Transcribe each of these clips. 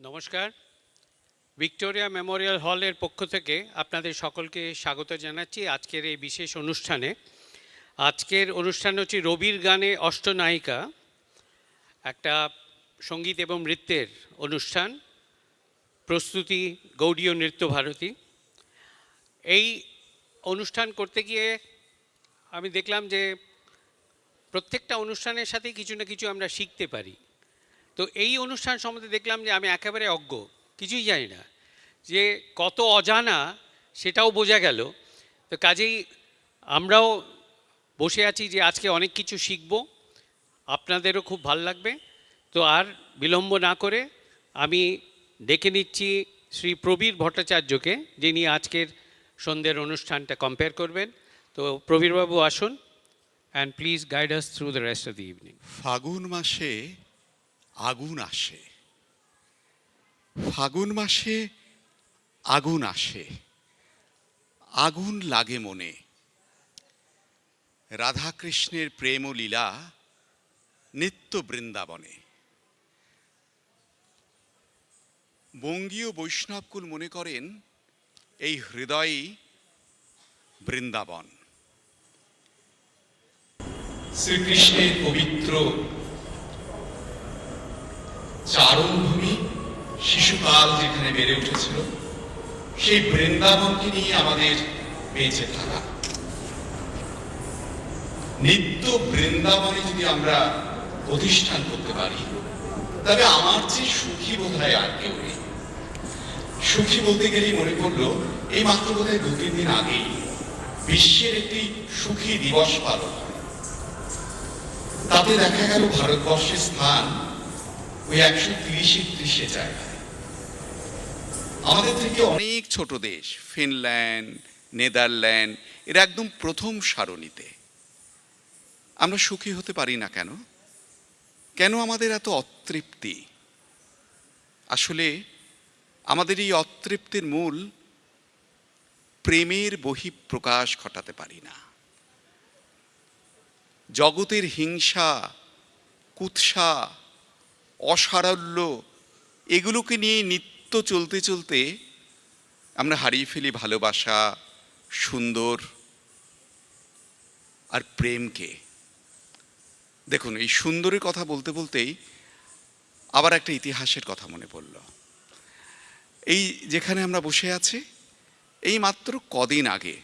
নমস্কার। Victoria Memorial হলের পক্ষ থেকে আপনাদের সকলকে স্বাগত জানাচ্ছি আজকের এই বিশেষ অনুষ্ঠানে। আজকের অনুষ্ঠান হচ্ছে রবির গানে অষ্টনায়িকা, একটা সঙ্গীত এবং নৃত্যের অনুষ্ঠান, প্রস্তুতি গৌড়ীয় নৃত্য ভারতী। এই অনুষ্ঠান করতে গিয়ে আমি দেখলাম যে প্রত্যেকটা অনুষ্ঠানের সাথে কিছু না কিছু আমরা শিখতে পারি। তো এই অনুষ্ঠান সম্বন্ধে দেখলাম যে আমি একেবারে অজ্ঞ, কিছুই জানি না, যে কত অজানা সেটাও বোঝা গেল। তো কাজেই আমরাও বসে আছি যে আজকে অনেক কিছু শিখব, আপনাদেরও খুব ভাল লাগবে। তো আর বিলম্ব না করে আমি ডেকে নিচ্ছি শ্রী প্রবীর ভট্টাচার্যকে, যিনি আজকের সন্ধ্যের অনুষ্ঠানটা কম্পেয়ার করবেন। তো প্রবীরবাবু আসুন, and please guide us through the rest of the evening. ফাগুন মাসে আগুন আসে, ফাগুন মাসে আগুন আসে, আগুন লাগে মনে। রাধাকৃষ্ণের প্রেম ও লীলা নিত্য বৃন্দাবনে। বঙ্গীয় বৈষ্ণবকুল মনে করেন এই হৃদয়ই বৃন্দাবন। শ্রীকৃষ্ণের পবিত্র চারণভূমি, শিশুকাল যেখানে বেড়ে উঠেছিল, সেই বৃন্দাবনকে নিয়ে আমাদের বেঁচে থাকা। নিত্য বৃন্দাবনে যদি আমরা প্রতিষ্ঠান করতে পারি, তবে আমার যে সুখী বোধ হয় আর কেউ নেই। সুখী বলতে গেলেই মনে পড়লো, এই মাত্র বোধ হয় 2-3 দিন আগেই বিশ্বের একটি সুখী দিবস পালন হয়। তাতে দেখা গেল ভারতবর্ষের স্থান ওই 130-30 জায়গায়। আমাদের থেকে অনেক ছোট দেশ ফিনল্যান্ড, নেদারল্যান্ড এরা একদম প্রথম সারণীতে। আমরা সুখী হতে পারি না কেন? কেন আমাদের এত অতৃপ্তি? আসলে আমাদের এই অতৃপ্তির মূল প্রেমের বহিঃপ্রকাশ ঘটাতে পারি না। জগতের হিংসা, কুৎসা, অসারল্য এগুলোকে নিয়ে নিত্য চলতে চলতে আমরা হারিয়ে ফেলি ভালোবাসা, সুন্দর আর প্রেমকে। দেখুন, এই সুন্দরের কথা বলতে বলতেই আবার একটা ইতিহাসের কথা মনে পড়ল। এই যেখানে আমরা বসে আছি, এই মাত্র কদিন আগে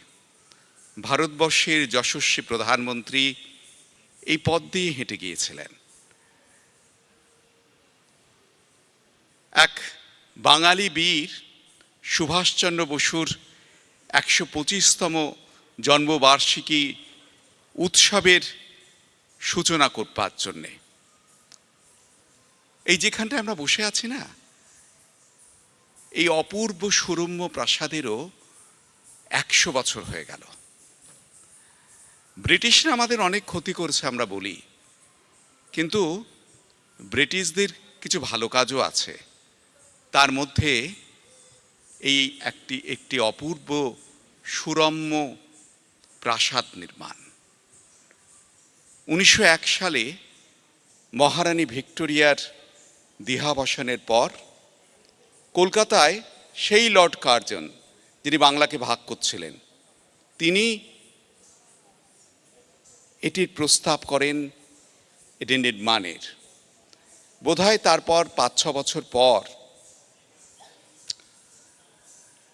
ভারতবর্ষের যশস্বী প্রধানমন্ত্রী এই পথ দিয়ে হেঁটে গিয়েছিলেন। এক বাঙালি বীর সুভাষচন্দ্র বসুর 125তম জন্মবার্ষিকী উৎসবের সূচনা করবার জন্যে এই যেখানটায় আমরা বসে আছি না, এই অপূর্ব সুরম্য প্রাসাদেরও 100 বছর হয়ে গেল। ব্রিটিশরা আমাদের অনেক ক্ষতি করেছে আমরা বলি, কিন্তু ব্রিটিশদের কিছু ভালো কাজও আছে। তার মধ্যে এই একটি অপূর্ব সুরম্য প্রাসাদ নির্মাণ। 1901 সালে মহারানী ভিক্টোরিয়ার দেহাবসানের পর কলকাতায় সেই লর্ড কার্জন, যিনি বাংলাকে ভাগ করছিলেন, তিনি এটির প্রস্তাব করেন এটি নির্মাণের। বোধহয় তারপর 5-6 বছর পর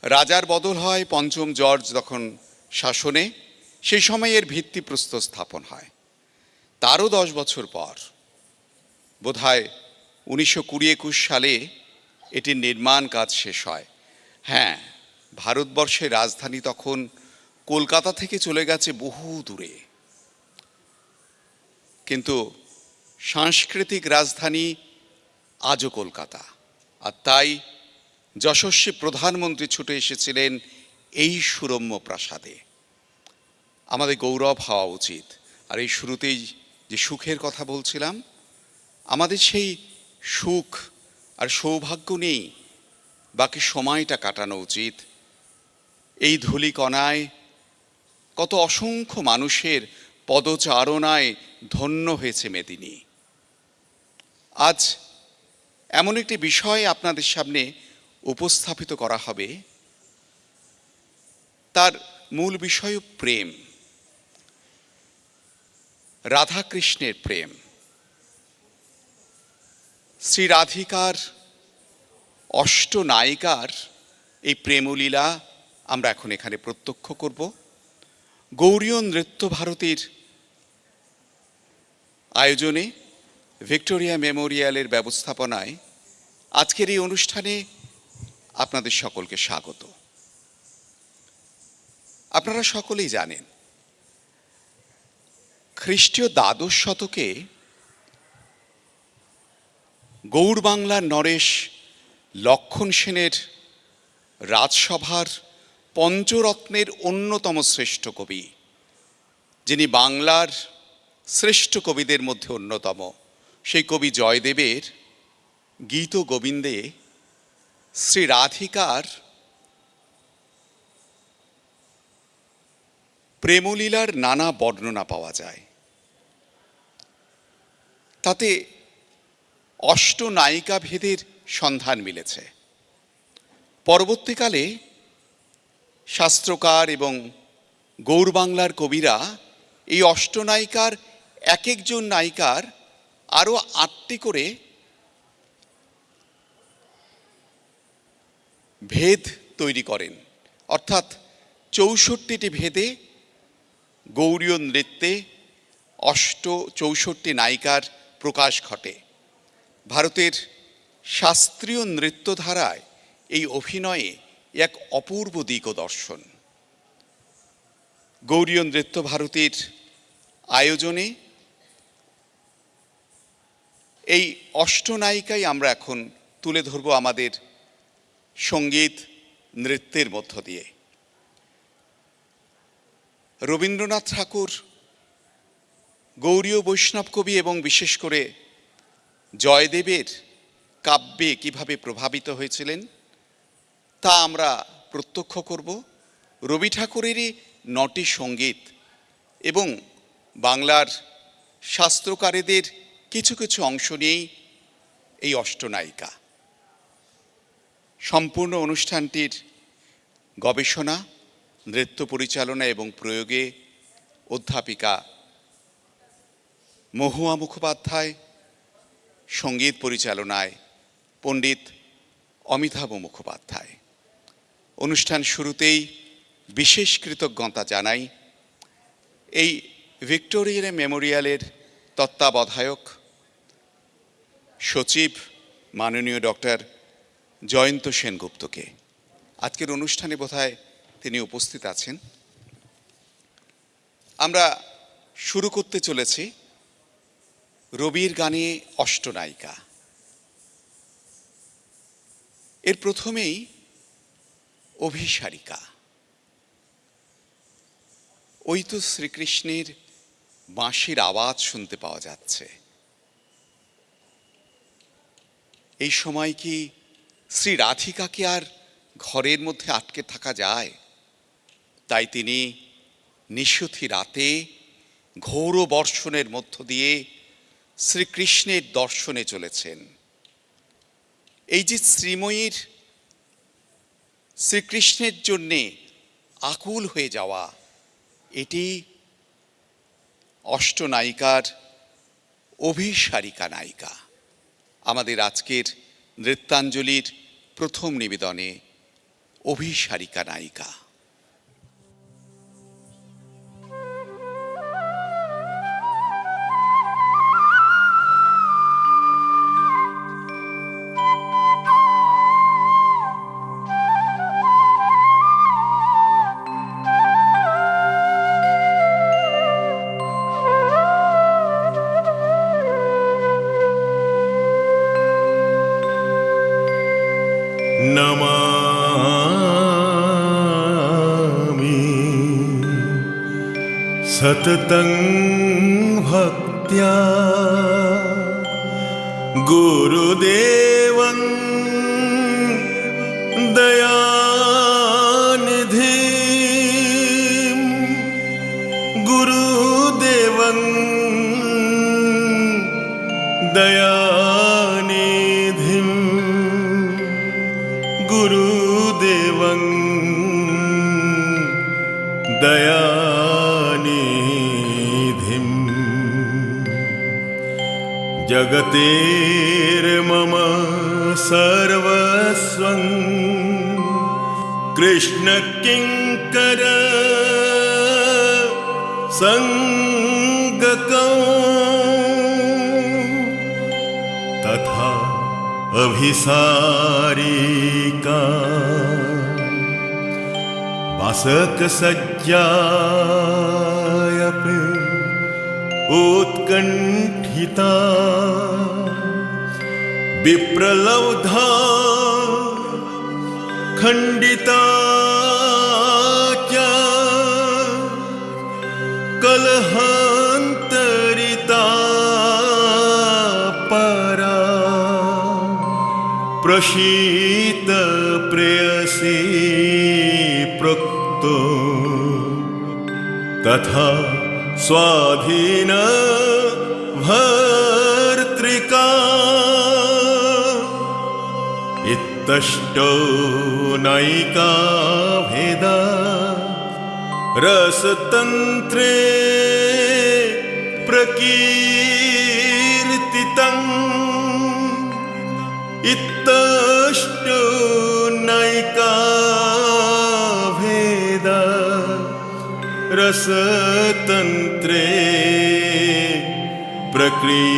রাজার বদল হয়, পঞ্চম জর্জ তখন শাসনে, সেই সময় এর ভিত্তিপ্রস্তর স্থাপন হয়। তারও 10 বছর পর বোধহয় 1920-21 সালে এটির নির্মাণ কাজ শেষ হয়। হ্যাঁ, ভারতবর্ষের রাজধানী তখন কলকাতা থেকে চলে গেছে বহু দূরে, কিন্তু সাংস্কৃতিক রাজধানী আজও কলকাতা। আর তাই যশস্বী প্রধানমন্ত্রী ছুটে এসেছিলেন এই সুরম্য প্রাসাদে। আমাদের গৌরব হওয়া উচিত। আর এই শুরুতেই যে সুখের কথা বলছিলাম, আমাদের সেই সুখ আর সৌভাগ্য নেই, বাকি সময়টা কাটানো উচিত এই ধূলিকণায়। কত অসংখ্য মানুষের পদচারণায় ধন্য হয়েছে মেদিনী। আজ এমন একটি বিষয় আপনাদের সামনে উপস্থাপিত করা হবে, তার মূল বিষয় প্রেম, রাধাকৃষ্ণের প্রেম। শ্রী রাধিকার অষ্টনায়িকার এই প্রেমলীলা আমরা এখন এখানে প্রত্যক্ষ করব। গৌড়ীয় নৃত্য ভারতীর আয়োজনে ভিক্টোরিয়া মেমোরিয়ালের ব্যবস্থাপনায় আজকের এই অনুষ্ঠানে আপনাদের সকলকে স্বাগত। আপনারা সকলেই জানেন, খ্রিস্টীয় দ্বাদশ শতকে গৌড় বাংলার নরেশ লক্ষণ সেনের রাজসভার পঞ্চরত্নের অন্যতম শ্রেষ্ঠ কবি, যিনি বাংলার শ্রেষ্ঠ কবিদের মধ্যে অন্যতম, সেই কবি জয়দেবের গীত গোবিন্দে শ্রী রাধিকার প্রেমলীলার নানা বর্ণনা পাওয়া যায়। তাতে অষ্টনায়িকা ভেদের সন্ধান মিলেছে। পরবর্তীকালে শাস্ত্রকার এবং গৌড় বাংলার কবিরা এই অষ্টনায়িকার এক একজন নায়িকার আরও ৮টি করে ভেদ তৈরি করেন, অর্থাৎ ৬৪টি ভেদে গৌড়ীয় নৃত্যে ৬৪ নায়িকার প্রকাশ ঘটে। ভারতের শাস্ত্রীয় নৃত্যধারায় এই অভিনয়ে এক অপূর্ব দিক ও দর্শন। গৌড়ীয় নৃত্য ভারতীর আয়োজনে এই অষ্টনায়িকাই আমরা এখন তুলে ধরব আমাদের সঙ্গীত নৃত্যের মধ্য দিয়ে। রবীন্দ্রনাথ ঠাকুর গৌড়ীয় বৈষ্ণব কবি এবং বিশেষ করে জয়দেবের কাব্যে কিভাবে প্রভাবিত হয়েছিলেন তা আমরা প্রত্যক্ষ করব। রবি ঠাকুরেরই ৯টি সঙ্গীত এবং বাংলার শাস্ত্রকারেদের কিছু কিছু অংশ নিয়েই এই অষ্টনায়িকা। সম্পূর্ণ অনুষ্ঠানটির গবেষণা, নৃত্য পরিচালনা এবং প্রয়োগে অধ্যাপিকা মহুয়া মুখোপাধ্যায়, সঙ্গীত পরিচালনায় পণ্ডিত অমিতাভ মুখোপাধ্যায়। অনুষ্ঠান শুরুতেই বিশেষ কৃতজ্ঞতা জানাই এই ভিক্টোরিয়া মেমোরিয়ালের তত্ত্বাবধায়ক সচিব মাননীয় ডক্টর জয়ন্ত সেনগুপ্তকে। আজকের অনুষ্ঠানে বোধহয় তিনি উপস্থিত আছেন। আমরা শুরু করতে চলেছি রবির গানে অষ্টনায়িকা। এর প্রথমেই অভিসারিকা। ওই তো শ্রীকৃষ্ণের বাঁশির আওয়াজ শুনতে পাওয়া যাচ্ছে। এই সময় কি শ্রী রাধিকাকে আর ঘরের মধ্যে আটকে থাকা যায়? তাই তিনি নিশীথী রাতে ঘোর বর্ষণের মধ্য দিয়ে শ্রীকৃষ্ণের দর্শনে চলেছেন। এই যে শ্রীময়ীর শ্রীকৃষ্ণের জন্যে আকুল হয়ে যাওয়া, এটি অষ্টনায়িকার অভিসারিকা নায়িকা। আমাদের আজকের নৃত্যাঞ্জলির প্রথম নিবেদনে অভিসারিকা নায়িকা। नमामि सततं भक्त्या गुरुदेवं दयानिधिं गुरुदेवं दयानिधिं दयानिधिम् जगतेर्मम सर्वस्वं कृष्ण किङ्कर सङ्गकम् तथा अभिसारिका वासक सज्जायपि उत्कण्ठिता विप्रलब्धा खण्डिता च कलहान्तरिता परा प्रशीत प्रेयसी प्रोक्तो तथा स्वाधीन भर्तृका इत्तष्टो नैका भेदा रसतन्त्रे प्रकीर्तितम् इत्तष्टो नैका भेदा रसतन्त्रे प्रकीर्तिता।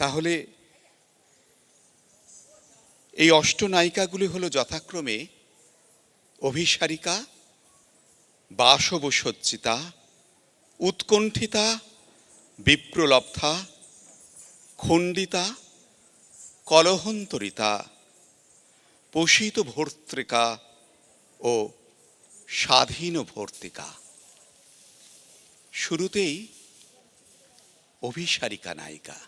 তাহলে এই অষ্টনায়িকাগুলি হলো যথাক্রমে অভিসারিকা, বাসবসজ্জিতা, উৎকণ্ঠিতা, বিপ্রলব্ধা, খণ্ডিতা, কলহন্তরিতা, পোষিত ভর্তৃকা ও স্বাধীন ভর্তিকা। শুরুতেই অভিসারিকা নায়িকা,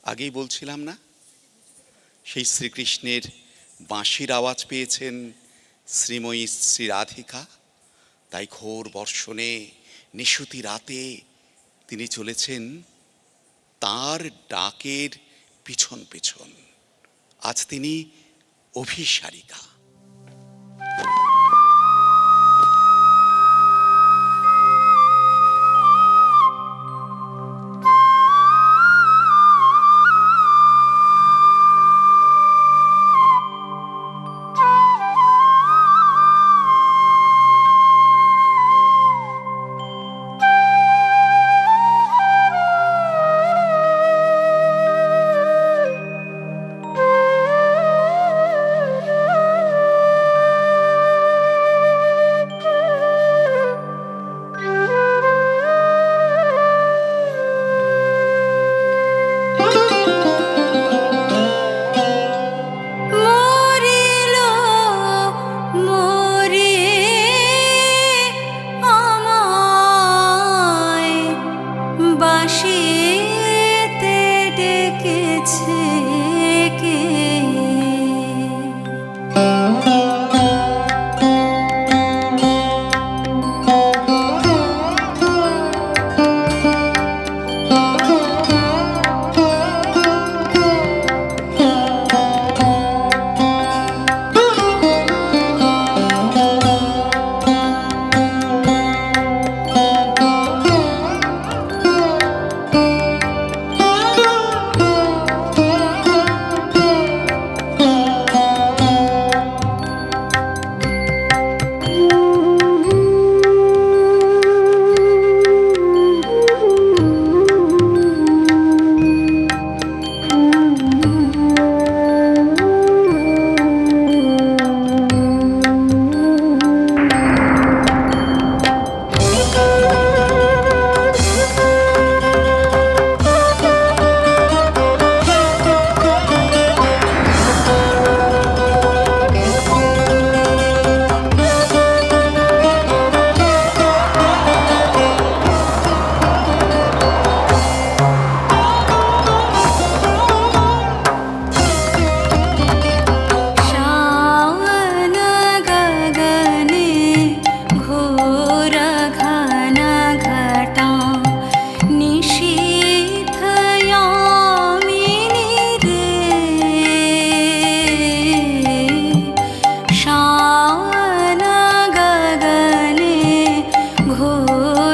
আগেই বলছিলাম না, সেই শ্রীকৃষ্ণের বাঁশির আওয়াজ পেয়েছেন শ্রীময়ী শ্রী রাধিকা, তাই ঘোর বর্ষণে নিশুতি রাতে তিনি চলেছেন তার ডাকের পিছন পিছন। আজ তিনি অভিসারিকা।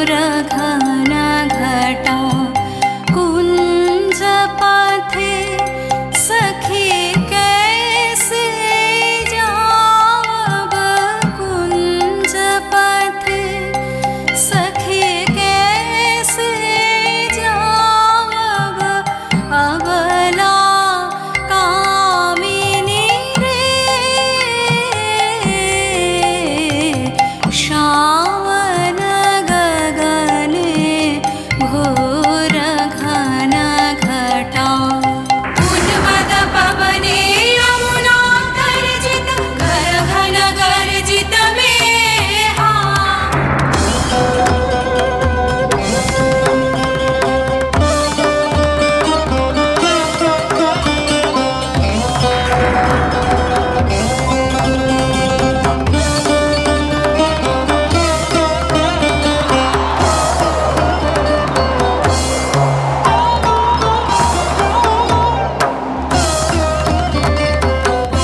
घोर घन घटा कुंज पाथे सखी कैसे जावब कुंज पाथे सखी कैसे जावब अबला कामिनी रे श्रावण गगने घोर घन घटा उन्मद पवने यमुना गर्जित घर घन गर्जित मेहा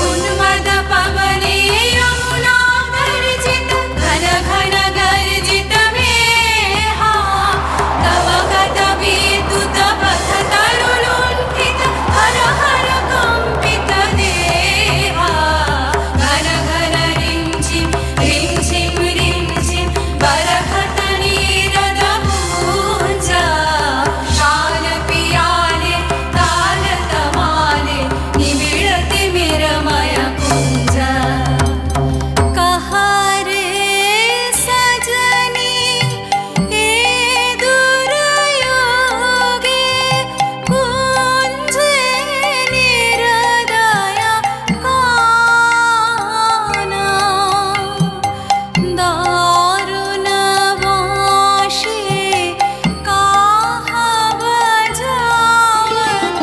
उन्मद पवने यमुना गर्जित घन घन गर्जित मेहा तव गत विद्युत पथ तरुलुण्ठित हर हर कंपित देहा घन घन रिंझिम रिंझिम रिंझिम बरखत नीरद पूंजा शाल पियाले ताल तमाले निबिड़ति मिरमय कुंजा कहा रे सजनी ए दुर्योगे कुंजे निरदया काना दारुण वाशी काहा बजावत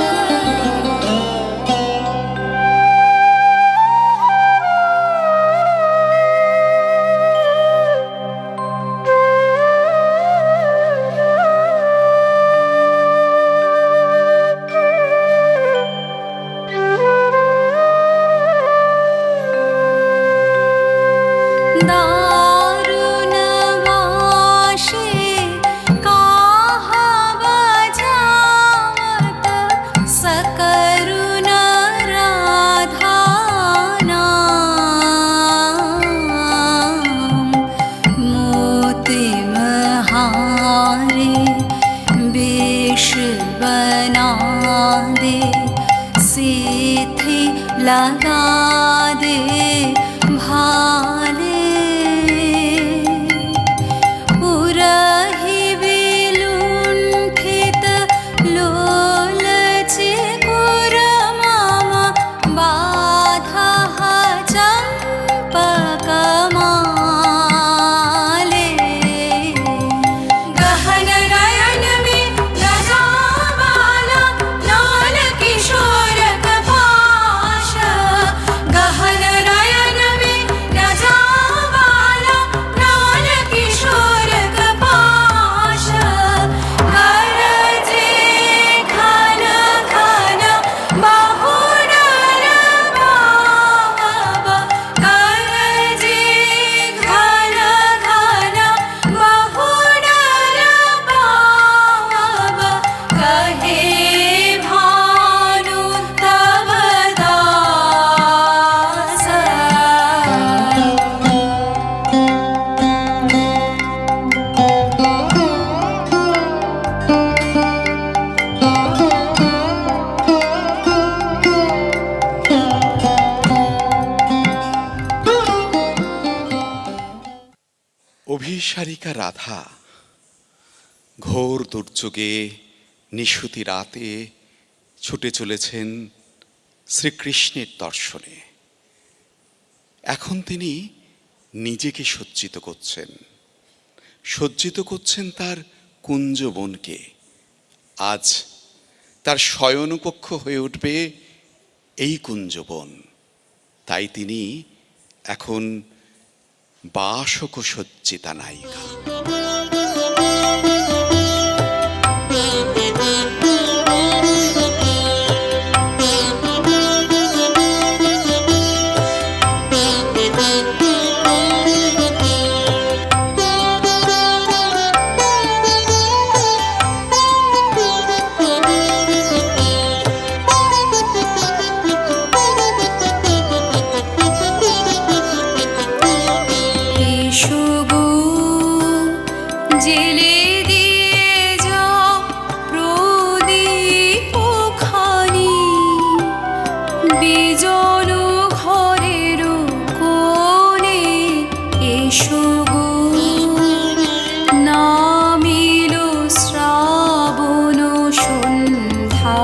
दारुण वाशी काहा बजावत सकरुण राधा नाम मोती महारे वेश बना दे सीथी लगा दे भाले उरहि विलुण्ठित लोलचे कुरमामा बाधः चम्पकमाले गहन नयन में रजावाला लाल किशोर कपाश गहन नयन में रजावाला लाल किशोर कपाश गरजे घन घन बाहुडर बावब गरजे घन घन बाहुडर बावब कहे भानु तव दास অভিসারিকা রাধা ঘোর দুর্যোগে নিশুতি রাতে ছুটে চলেছেন শ্রীকৃষ্ণের দর্শনে। এখন তিনি নিজেকে সজ্জিত করছেন তার কুঞ্জবনকে। আজ তার শয়নকক্ষ হয়ে উঠবে এই কুঞ্জবন। তাই তিনি এখন বাসক সজ্জিতা নায়িকা। জেলে দিয়ে যাও প্রদীপ খানি, বিজন ঘরের কোণে এসো গো, নামিল শ্রাবণ সন্ধ্যা,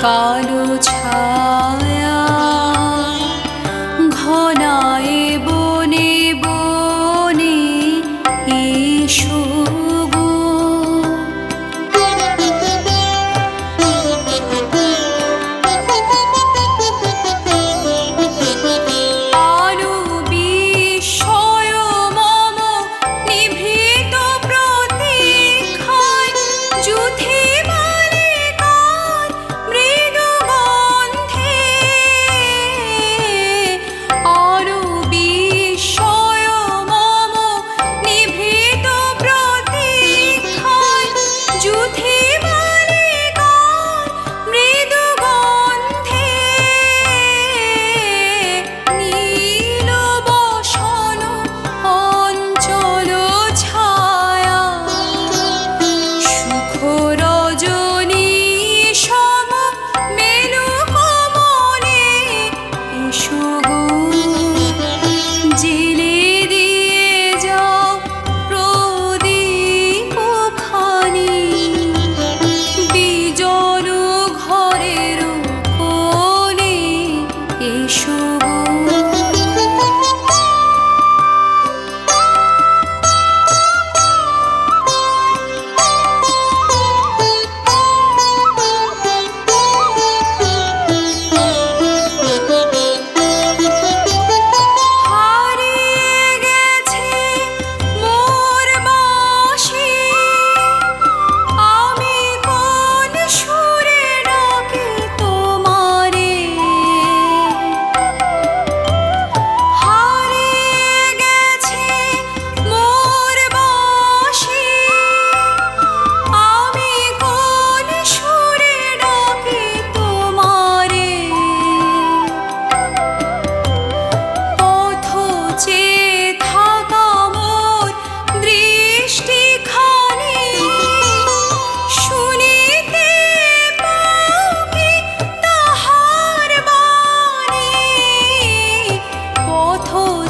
কালো ছায়া ঘনায় বনে বনে এসো গো। আলো বিস্ময় মম নিভৃত প্রতীক্ষায়, যুথি বালিকার মৃদু গন্ধে। আলো বিস্ময় মম নিভৃত প্রতীক্ষায়, যুথি বালিকার মৃদু গন্ধে। নীল বসন অঞ্চল ছায়া, সুখ রজনী সম মেলু কমলে এসো গো, জেলে দিয়ে যাও প্রদীপ খানি, বিজন ঘরের কোণে এসো গো। হারিয়ে গেছে মোর বাঁশি, আমি কোন সুরে ডাকি তোমারে। হারিয়ে গেছে মোর বাঁশি, আমি কোন সুরে ডাকি তোমারে। পথ চেয়ে থাকা মোর দৃষ্টিখানি, শুনিতে পাও কি তাহার বাণী। পথ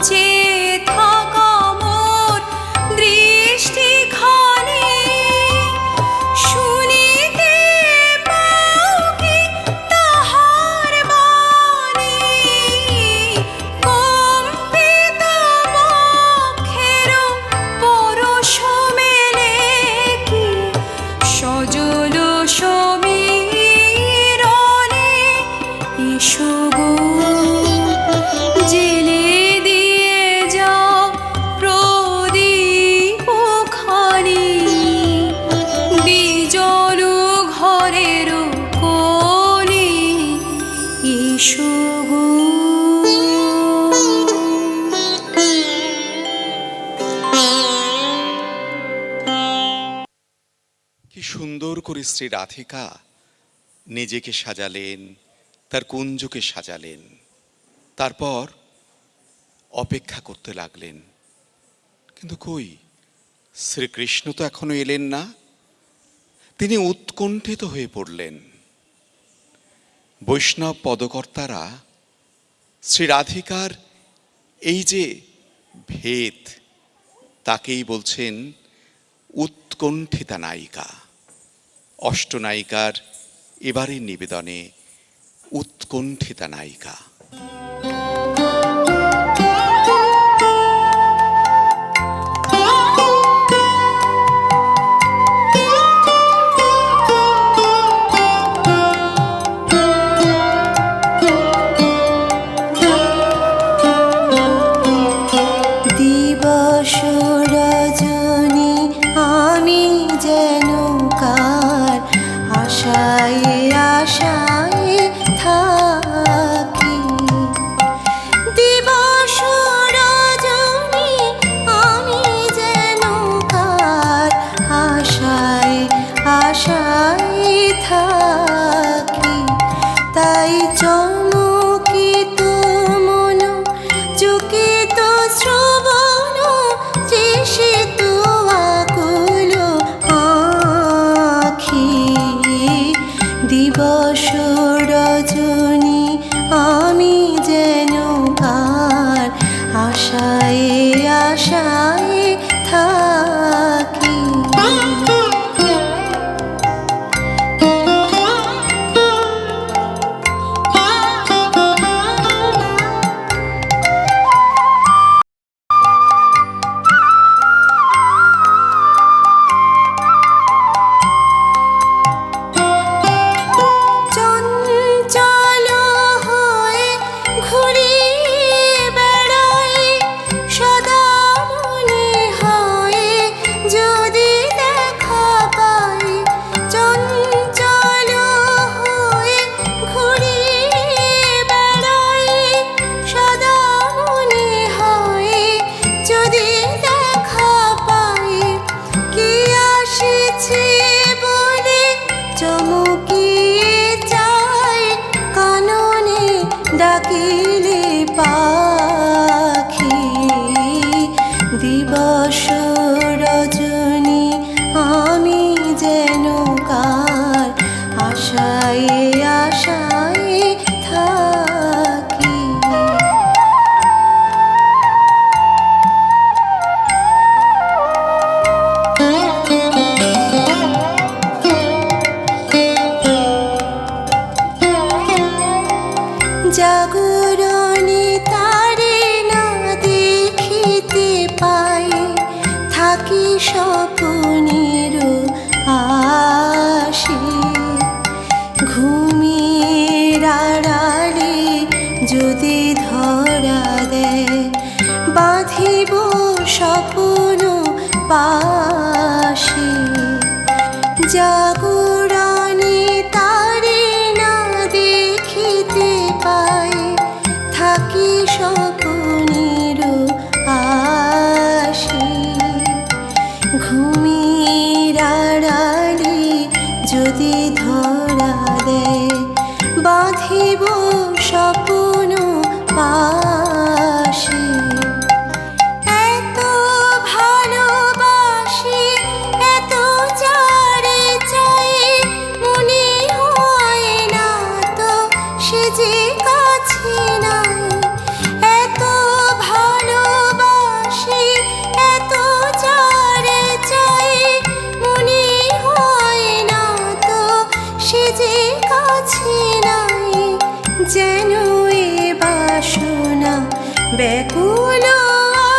চেয়ে থাকা মোর দৃষ্টিখানি, শুনিতে পাও কি তাহার বাণী। কম্পিত বক্ষের পরশ মেলে কি সজল সমীরণে এসো গো, জেলে দিয়ে যাও প্রদীপ খানি, বিজন ঘরের কোণে এসো গো। কি সুন্দর করে শ্রী রাধিকা নিজেকে সাজালেন, তার কুঞ্জকে সাজালেন। তারপর অপেক্ষা করতে লাগলেন, কিন্তু কই শ্রীকৃষ্ণ তো এখনো এলেন না। তিনি উৎকণ্ঠিত হয়ে পড়লেন। বৈষ্ণব পদকর্তারা শ্রী রাধিকার এই যে ভেদ, তাকেই বলছেন উৎকণ্ঠিতা নায়িকা। অষ্টনায়িকার এবারের নিবেদনে উৎকণ্ঠিতা নায়িকা। দিবস রজনী আমি যেন কার আশায় আশায় থাকি। দিবস রজনী আমি যেন কার আশায় আশায় থাকি। তাই চমকিত মন চকিত শ্রবণ চেষিত পাশে জাগরণে তারে না দেখিতে পাই থাকি স্বপনের আশে ঘুমের আড়ালে যদি ধরা দেয় বাঁধিব স্বপ্ন পাশে এত ভালোবাসি এত চারে চাই মনে হয় না তো সে যে কাছে নাই এত ভালোবাসি এত চারে চাই মনে হয় না তো সে যে কাছে নাই যেন এ বাসনা ব্যাকুল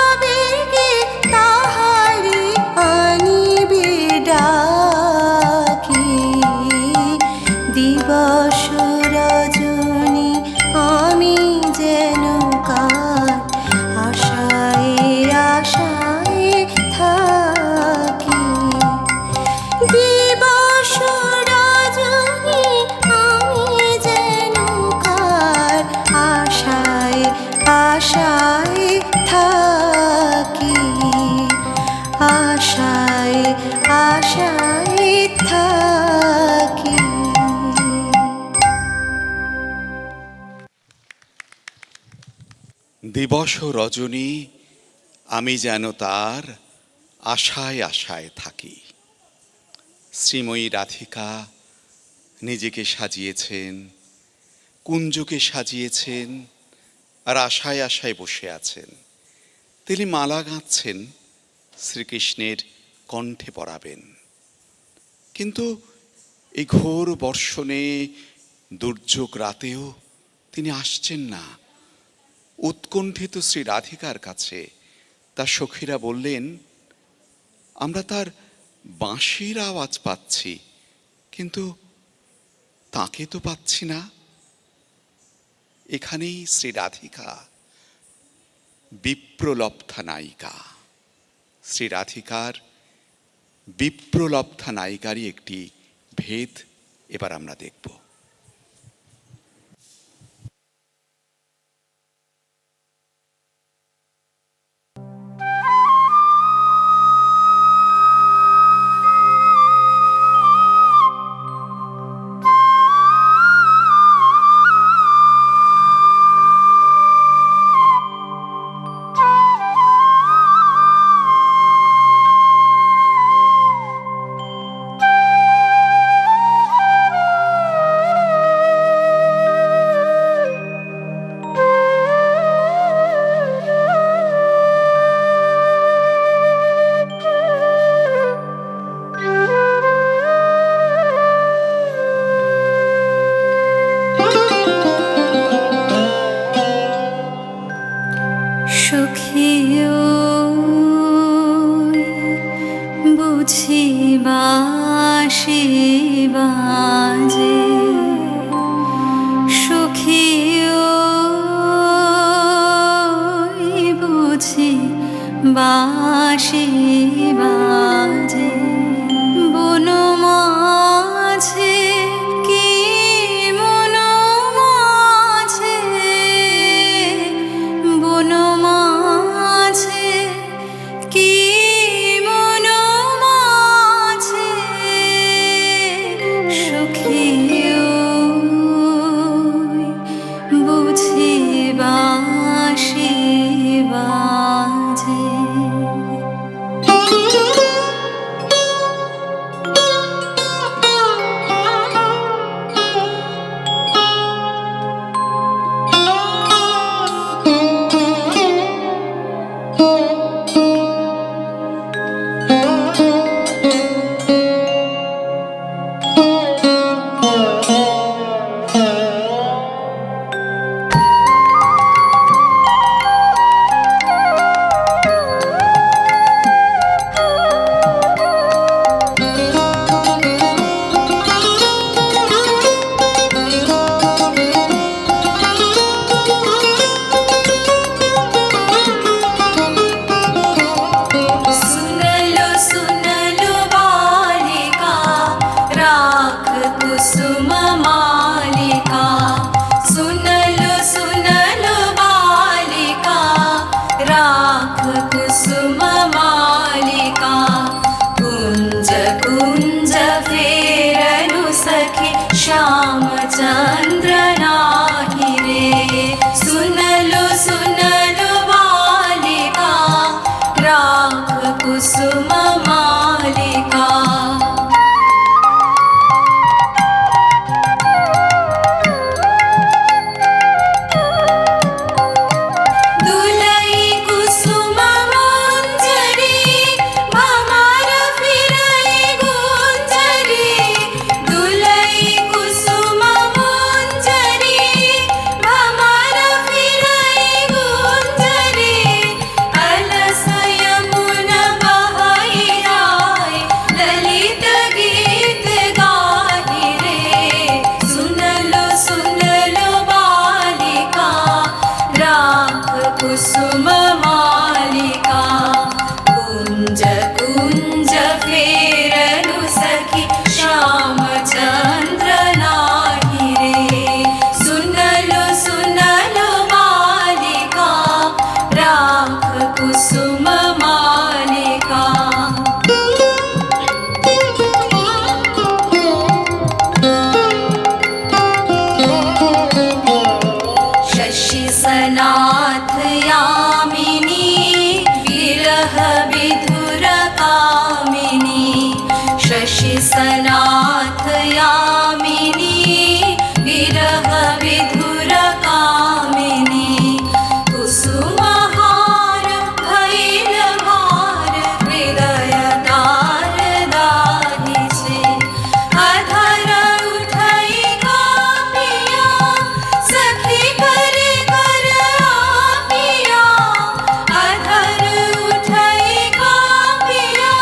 আবেগে তাহারে আনিবে ডাকি দিবস রজনী আমি যেন কার আশায় আশায় থাকি দিবস রজনী আমি যেন কার আশায় আশায় থাকি আশায় আশায় থাকি দিবস রজনী আমি যেন তার আশায় আশায় থাকি। শ্রীময়ী রাধিকা নিজেকে সাজিয়েছেন, কুঞ্জকে সাজিয়েছেন, আর আশায় আশায় বসে আছেন। তিনি মালা গাঁথছেন, শ্রীকৃষ্ণের কণ্ঠে পরাবেন। কিন্তু এই ঘোর বর্ষণে দুর্যোগ রাতেও তিনি আসছেন না। উৎকণ্ঠিত শ্রী রাধিকার কাছে তার সখীরা বললেন, আমরা তার বাঁশির আওয়াজ পাচ্ছি, কিন্তু তাকে তো পাচ্ছি না। এখানেই শ্রী রাধিকা বিপ্রলব্ধা নায়িকা। শ্রী রাধিকার বিপ্রলব্ধা নায়িকারই একটি ভেদ এবার আমরা দেখব। সখিও বুঝি বাঁশি বাজে সখিও বুঝি বাঁশি বাজে বন মাঝে কি মন মাঝে বন মাঝে কি মন মাঝে সখিও বুঝি বাঁশি বাজে फेरनु सखी श्यामचंद्र नाही रे सुनलो सुनलो मालिका राख कुसुम मालिका शशि सनाथ यामिनी विरह विधुर कामिनी शशि सनाथ यामिनी विरह विधुर कामिनी कुसुमहार भैल भार हृदय तार दाहि छे अधर उठई कापिया सखी कर कर आपिया अधर उठई कापिया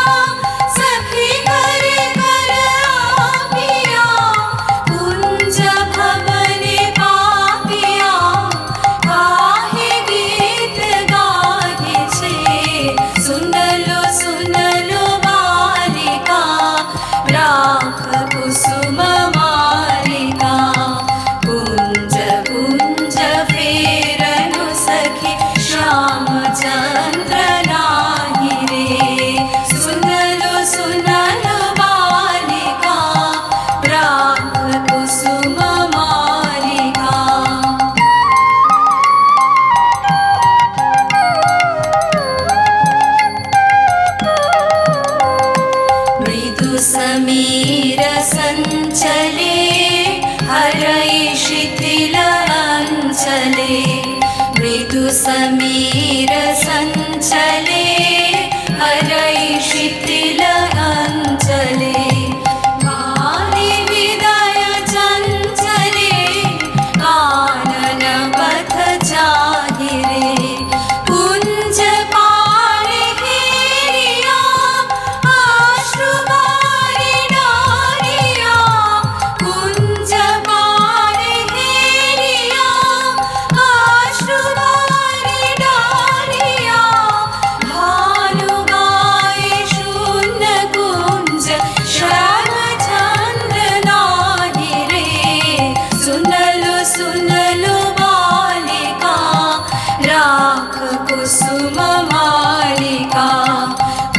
सखी कर कर आपिया कुंज भवन पापिया काहे गीत गाहे छे सुनलो सुनलो बालिका राख कुसुम मालिका कुंज कुंज फेरनु सखी श्यामचंद्र नाही रे सुनलो सुनलो बालिका राख कुसुम मालिका मृदु समीर संचले हरै शिथिल अंचले मृदु समीर संचले हरै शिथिल अंचले वारि विदय चंचले कानन पथ चाहिरे कुंज पार हेरिया आश्रुबारि नारिया कुंज पार हेरिया आश्रुबारि नारिया भानु गाय शून्य कुंज श्यामचंद्र नाही रे सुनलो सुनलो बालिका राख कुसुम मालिका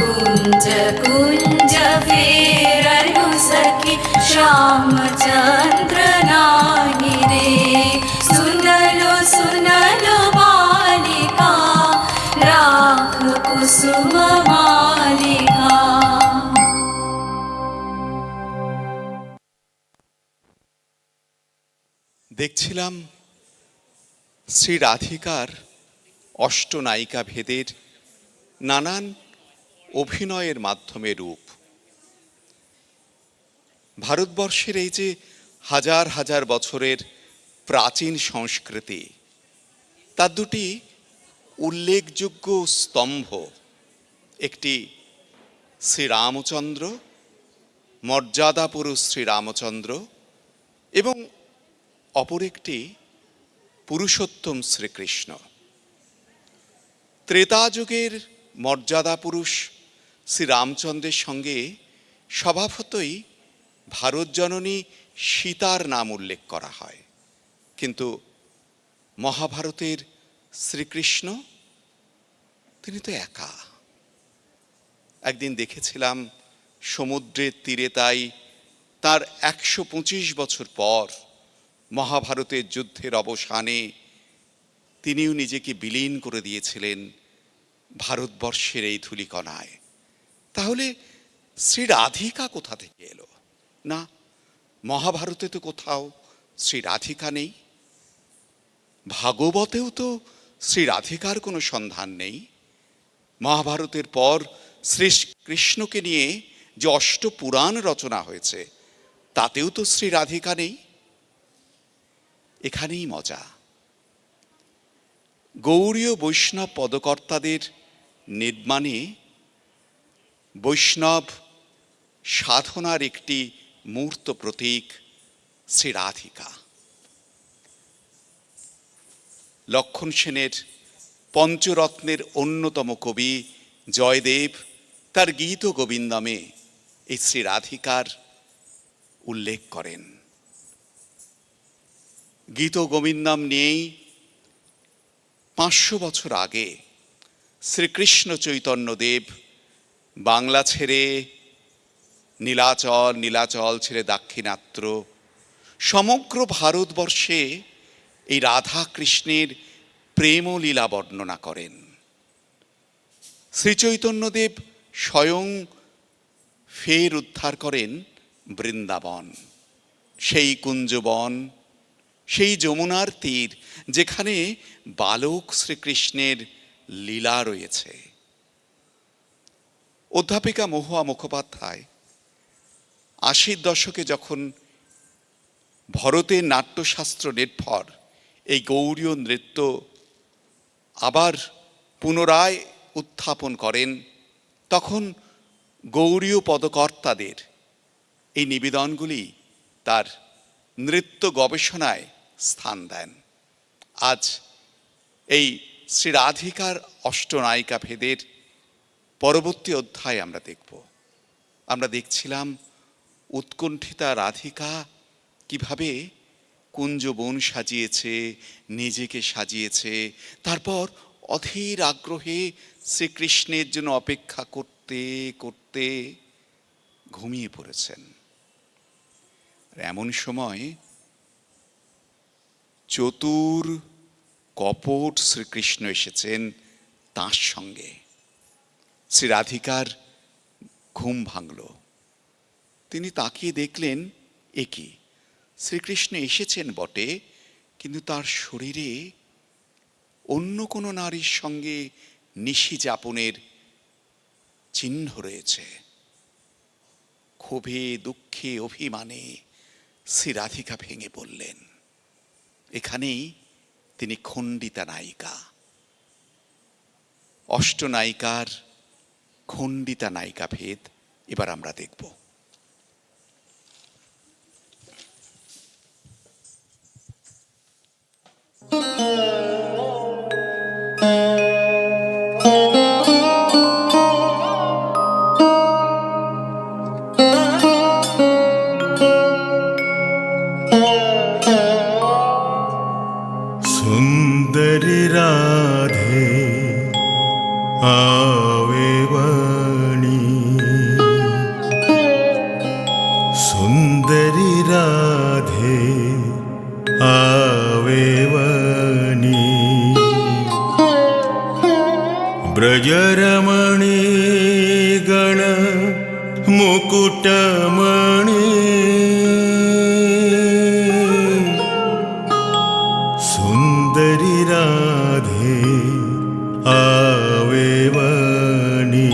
कुंज कुंज फेरनु सखी श्यामचंद्र नाही रे सुनलो सुनलो बालिका राख कुसुम मालिका দেখছিলাম শ্রী রাধিকার অষ্টনায়িকা ভেদের নানান অভিনয়ের মাধ্যমে রূপ ভারতবর্ষের এই যে হাজার হাজার বছরের প্রাচীন সংস্কৃতি তার দুটি উল্লেখযোগ্য স্তম্ভ একটি শ্রীরামচন্দ্র মর্যাদা পুরুষ শ্রীরামচন্দ্র এবং অপর একটি পুরুষোত্তম শ্রীকৃষ্ণ ত্রেতা যুগের মর্যাদা পুরুষ শ্রীরামচন্দ্রের সঙ্গে স্বভাবতই ভারত জননী সীতার নাম উল্লেখ করা হয় কিন্তু মহাভারতের শ্রীকৃষ্ণ তিনি তো একা একদিন দেখেছিলাম সমুদ্রের তীরে তাই তার ১২৫ বছর পর মহাভারতের যুদ্ধের অবসানে তিনিও নিজেকে বিলীন করে দিয়েছিলেন ভারতবর্ষের এই ধূলিকণায় তাহলে শ্রী রাধিকা কোথা থেকে এলো না মহাভারতে তো কোথাও শ্রী রাধিকা নেই ভাগবতেও তো শ্রী রাধিকার কোনো সন্ধান নেই মহাভারতের পর শ্রীকৃষ্ণকে নিয়ে যে অষ্টপুরাণ রচনা হয়েছে তাতেও তো শ্রী রাধিকা নেই এখানেই মজা গৌড়ীয় বৈষ্ণব পদকর্তাদের নির্মাণে বৈষ্ণব সাধনার একটি মূর্ত প্রতীক শ্রী রাধিকা লক্ষণ সেনের পঞ্চরত্নের অন্যতম কবি জয়দেব তার গীত গোবিন্দমে এই শ্রী রাধিকার উল্লেখ করেন। গীত গোবিন্দম নিয়েই 500 বছর আগে শ্রীকৃষ্ণ চৈতন্যদেব বাংলা ছেড়ে নীলাচল ছেড়ে দাক্ষিণাত্য সমগ্র ভারতবর্ষে এই রাধা কৃষ্ণের প্রেমলীলা বর্ণনা করেন। শ্রীচৈতন্যদেব স্বয়ং ফের উদ্ধার করেন বৃন্দাবন, সেই কুঞ্জবন, সেই যমুনার তীর যেখানে বালক শ্রীকৃষ্ণের লীলা রয়েছে। অধ্যাপিকা মহুয়া মুখোপাধ্যায় 80-র দশকে যখন ভরতের নাট্যশাস্ত্র নির্ভর এই গৌড়ীয় নৃত্য আবার পুনরায় উত্থাপন করেন, তখন গৌড়ীয় পদকর্তাদের এই নিবেদনগুলি তার নৃত্য গবেষণায় স্থান দেন। আজ এই শ্রী রাধিকার অষ্টনায়িকা ভেদের পরবর্তী অধ্যায় আমরা দেখব। আমরা দেখছিলাম উৎকণ্ঠিতা রাধিকা কিভাবে কুঞ্জবন সাজিয়েছে, নিজেকে সাজিয়েছে, তারপর অধীর আগ্রহে শ্রীকৃষ্ণের জন্য অপেক্ষা করতে করতে ঘুমিয়ে পড়েছেন। এমন সময় চতুর কপট শ্রীকৃষ্ণ এসেছেন তাঁর সঙ্গে। শ্রী রাধিকার ঘুম ভাঙল। তিনি তাকিয়ে দেখলেন, এ কি, শ্রীকৃষ্ণ এসেছেন বটে, কিন্তু তার শরীরে অন্য কোনো নারীর সঙ্গে নিশি যাপনের চিহ্ন রয়েছে। ক্ষোভে, দুঃখে, অভিমানে শ্রী রাধিকা ভেঙে পড়লেন। এখানেই তিনি খণ্ডিতা নায়িকা। অষ্টনায়িকার খণ্ডিতা নায়িকা ভেদ এবার আমরা দেখব। सुंदरी राधे आवे वाणी, सुंदरी राधे आवे वाणी, ब्रजरमणी गण मुकुटमणि, सुंदरी राधे आवे वाणी।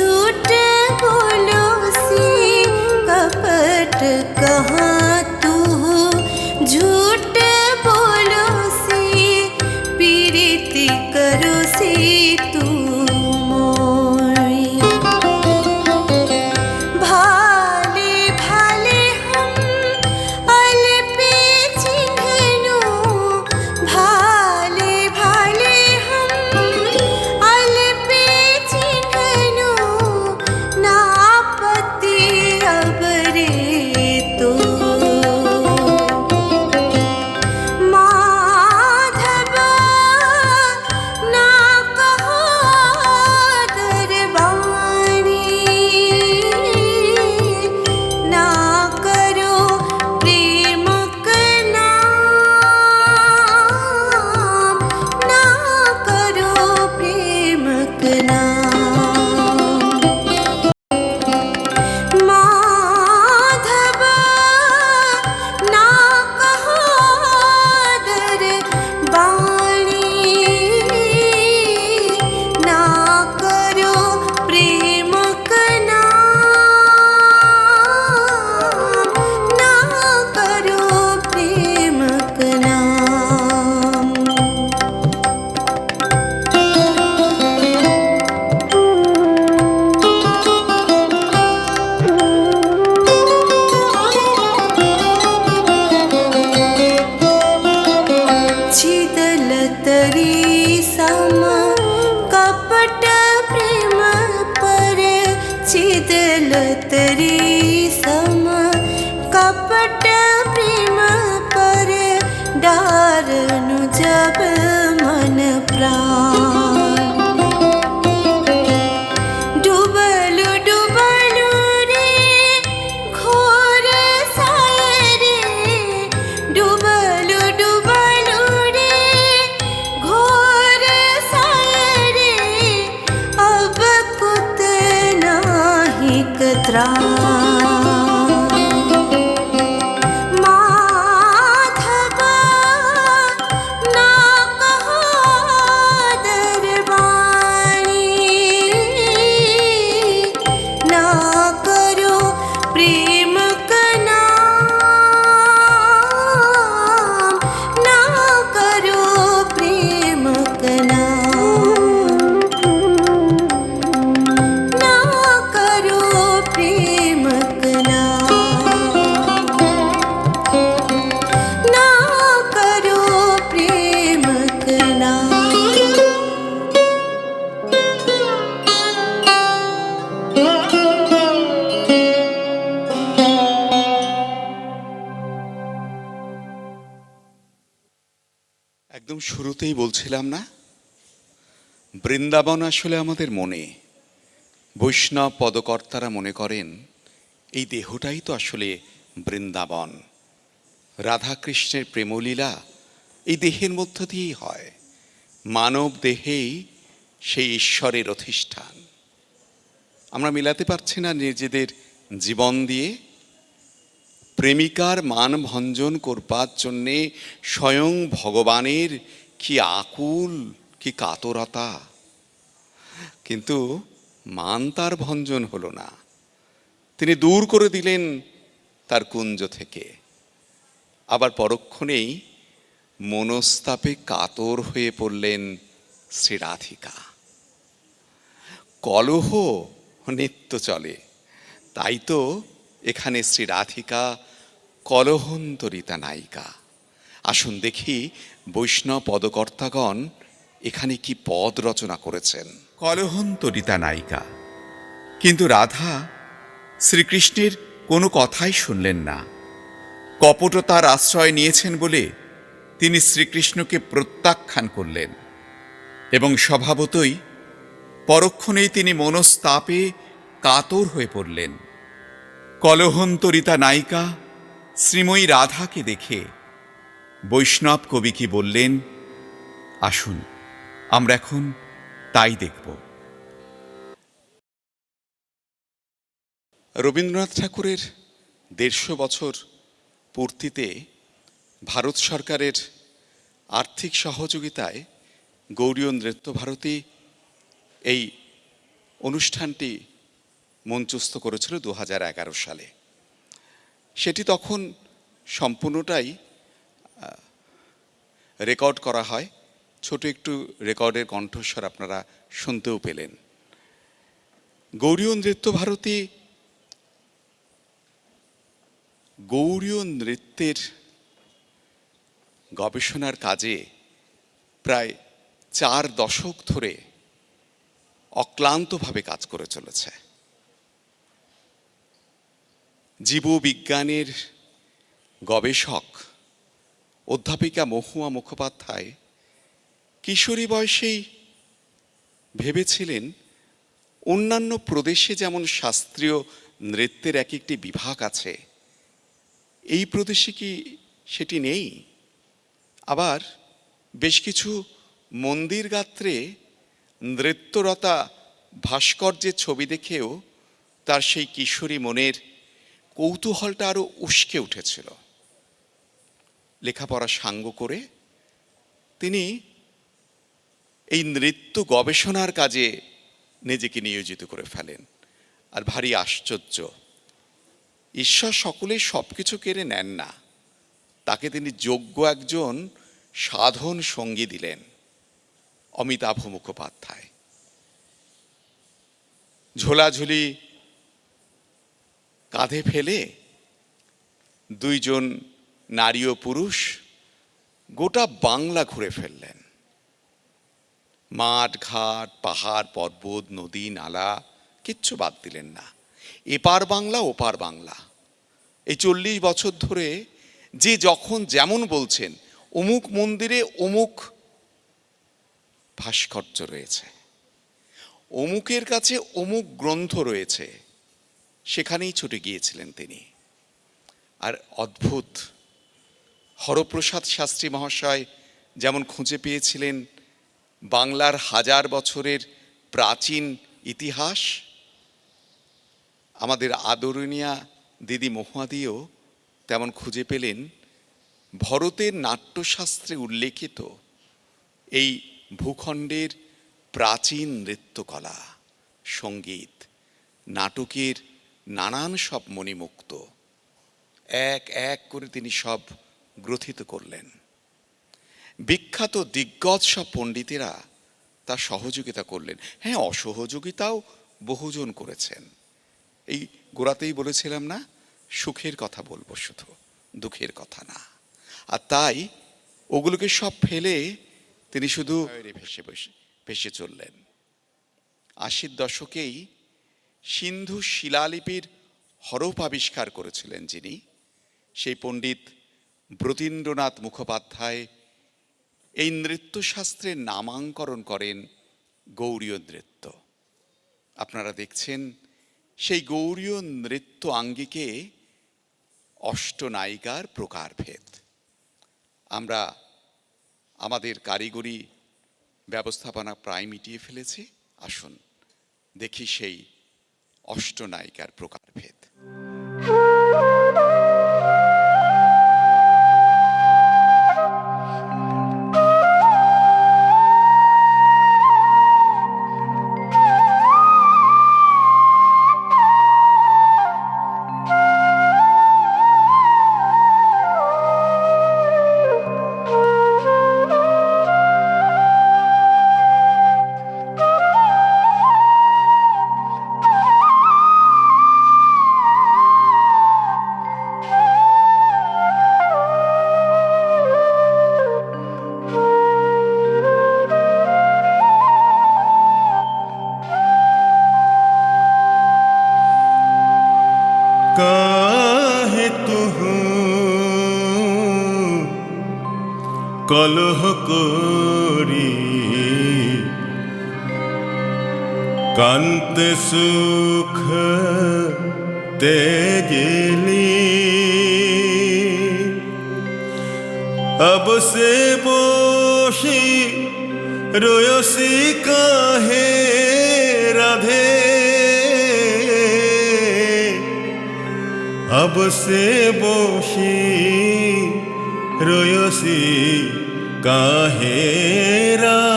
झूठ बोलो सी कपट कहाँ तू झूठ बोलो सी पीड़ित करो सी तू मोरी भाले भाले हम अलपे चिन्हनु भाले भाले हम अलपे चिन्हनु नापति अबरे तो माधवा ना कहो दरबानी ना करो प्रेम का नाम ना करो प्रेम का नाम माधवा ना कहो दरबानी ना करो प्रेम का नाम ना करो प्रेम का नाम छिदल तरी सम कपट प्रेम पर छिदल तरी सम कपट प्रेम पर डारनु जब मन प्राण डुबलु डुबलु रे घोर साय रे डुबलु डुबलु रे घोर साय रे अब कुत नाही कतरा माधवा ना कहो दरबानी ना करो प्रेम का नाम ना करो प्रेम का नाम ना करो प्रेम का नाम ना करो प्रेम का नाम একদম শুরুতেই বলছিলাম না, বৃন্দাবন আসলে আমাদের মনে। বৈষ্ণব পদকর্তারা মনে করেন এই দেহটাই তো আসলে বৃন্দাবন। রাধাকৃষ্ণের প্রেমলীলা এই দেহের মধ্য দিয়েই হয়। মানব দেহেই সেই ঈশ্বরের অধিষ্ঠান। আমরা মিলাতে পারছি না নিজেদের জীবন দিয়ে। প্রেমিকার মান ভঞ্জন করবার জন্যে স্বয়ং ভগবানের কি আকুল, কি কাতরতা, কিন্তু মান তার ভঞ্জন হলো না। তিনি দূর করে দিলেন তার কুঞ্জ থেকে। আবার পরক্ষণেই মনস্তাপে কাতর হয়ে পড়লেন শ্রী রাধিকা। কলহ নিত্য চলে, তাই তো এখানে শ্রী রাধিকা কলহন্তরিতা নায়িকা। আসুন দেখি বৈষ্ণব পদকর্তাগণ এখানে কি পদ রচনা করেছেন। কলহন্তরিতা নায়িকা। কিন্তু রাধা শ্রীকৃষ্ণের কোনো কথাই শুনলেন না। কপটতার আশ্রয় নিয়েছেন বলে তিনি শ্রীকৃষ্ণকে প্রত্যাখ্যান করলেন এবং স্বভাবতই পরক্ষণেই তিনি মনস্তাপে কাতর হয়ে পড়লেন। কলহন্তরিতা নায়িকা শ্রীময়ী রাধাকে দেখে বৈষ্ণব কবি কি বললেন, আসুন আমরা এখন তাই দেখব। রবীন্দ্রনাথ ঠাকুরের 150 বছর পূর্তিতে ভারত সরকারের আর্থিক সহযোগিতায় গৌড়ীয় নৃত্য ভারতী এই অনুষ্ঠানটি মঞ্চস্থ করেছিল 2011 সালে। সেটি তখন সম্পূর্ণটাই রেকর্ড করা হয়। ছোট একটু রেকর্ডের কণ্ঠস্বর আপনারা শুনতেও পেলেন। গৌড়ীয় নৃত্য ভারতী গৌড়ীয় নৃত্যের গবেষণার কাজে প্রায় 4 দশক ধরে অক্লান্তভাবে কাজ করে চলেছে। জীববিজ্ঞানের গবেষক অধ্যাপিকা মহুয়া মুখোপাধ্যায় কিশোরী বয়সেই ভেবেছিলেন অন্যান্য প্রদেশে যেমন শাস্ত্রীয় নৃত্যের এক একটি বিভাগ আছে, এই প্রদেশে কি সেটি নেই? আবার বেশ কিছু মন্দির গাত্রে নৃত্যরতা ভাস্কর্যের ছবি দেখেও তার সেই কিশোরী মনের কৌতূহলটা আরও উস্কে উঠেছিল। লেখাপড়া সাঙ্গ করে তিনি এই নৃত্য গবেষণার কাজে নিজেকে নিয়োজিত করে ফেলেন। আর ভারী আশ্চর্য, ঈশ্বর সকলেই সব কিছু কেড়ে নেন না, তাকে তিনি যোগ্য একজন সাধন সঙ্গী দিলেন, অমিতাভ মুখোপাধ্যায়। ঝোলাঝুলি কাঁধে ফেলে 2 জন নারী ও পুরুষ গোটা বাংলা ঘুরে ফেললেন। মাঠ ঘাট পাহাড় পর্বত নদী নালা কিচ্ছু বাদ দিলেন না। এপার বাংলা ওপার বাংলা। এই 40 বছর ধরে যে যখন যেমন বলছেন অমুক মন্দিরে অমুক ভাস্কর্য রয়েছে, অমুকের কাছে অমুক গ্রন্থ রয়েছে, সেখানেই ছুটে গিয়েছিলেন তিনি। আর অদ্ভুত, হরপ্রসাদ শাস্ত্রী মহাশয় যেমন খুঁজে পেয়েছিলেন বাংলার 1000 বছরের প্রাচীন ইতিহাস, আমাদের আদরণীয়া দিদি মহুয়াদিও তেমন খুঁজে পেলেন ভরতের নাট্যশাস্ত্রে উল্লেখিত এই ভূখণ্ডের প্রাচীন নৃত্যকলা, সঙ্গীত, নাটকের নানান সব মণিমুক্ত এক এক করে তিনি সব গ্রথিত করলেন। বিখ্যাত দিগ্গজ সব পণ্ডিতেরা তার সহযোগিতা করলেন। হ্যাঁ, অসহযোগিতাও বহুজন করেছেন। এই গোড়াতেই বলেছিলাম না, সুখের কথা বলবো শুধু, দুঃখের কথা না। আর তাই ওগুলোকে সব ফেলে তিনি শুধু ভেসে চললেন। 80 দশকেই সিন্ধু শিলালিপির হরফ আবিষ্কার করেছিলেন যিনি, সেই পণ্ডিত ব্রতীন্দ্রনাথ মুখোপাধ্যায় এই নৃত্যশাস্ত্রের নামাঙ্করণ করেন গৌড়ীয় নৃত্য। আপনারা দেখছেন সেই গৌড়ীয় নৃত্য আঙ্গিকে অষ্টনায়িকার প্রকারভেদ। আমরা আমাদের কারিগরি ব্যবস্থাপনা প্রায় মিটিয়ে ফেলেছি। আসুন দেখি সেই অষ্টনায়িকার প্রকারভেদ। काहे तुहु कलह करी कांत सुख तेजली अब से बोशी रोयसी काहे राधे अब से बोशी रोयसी काहे राधे।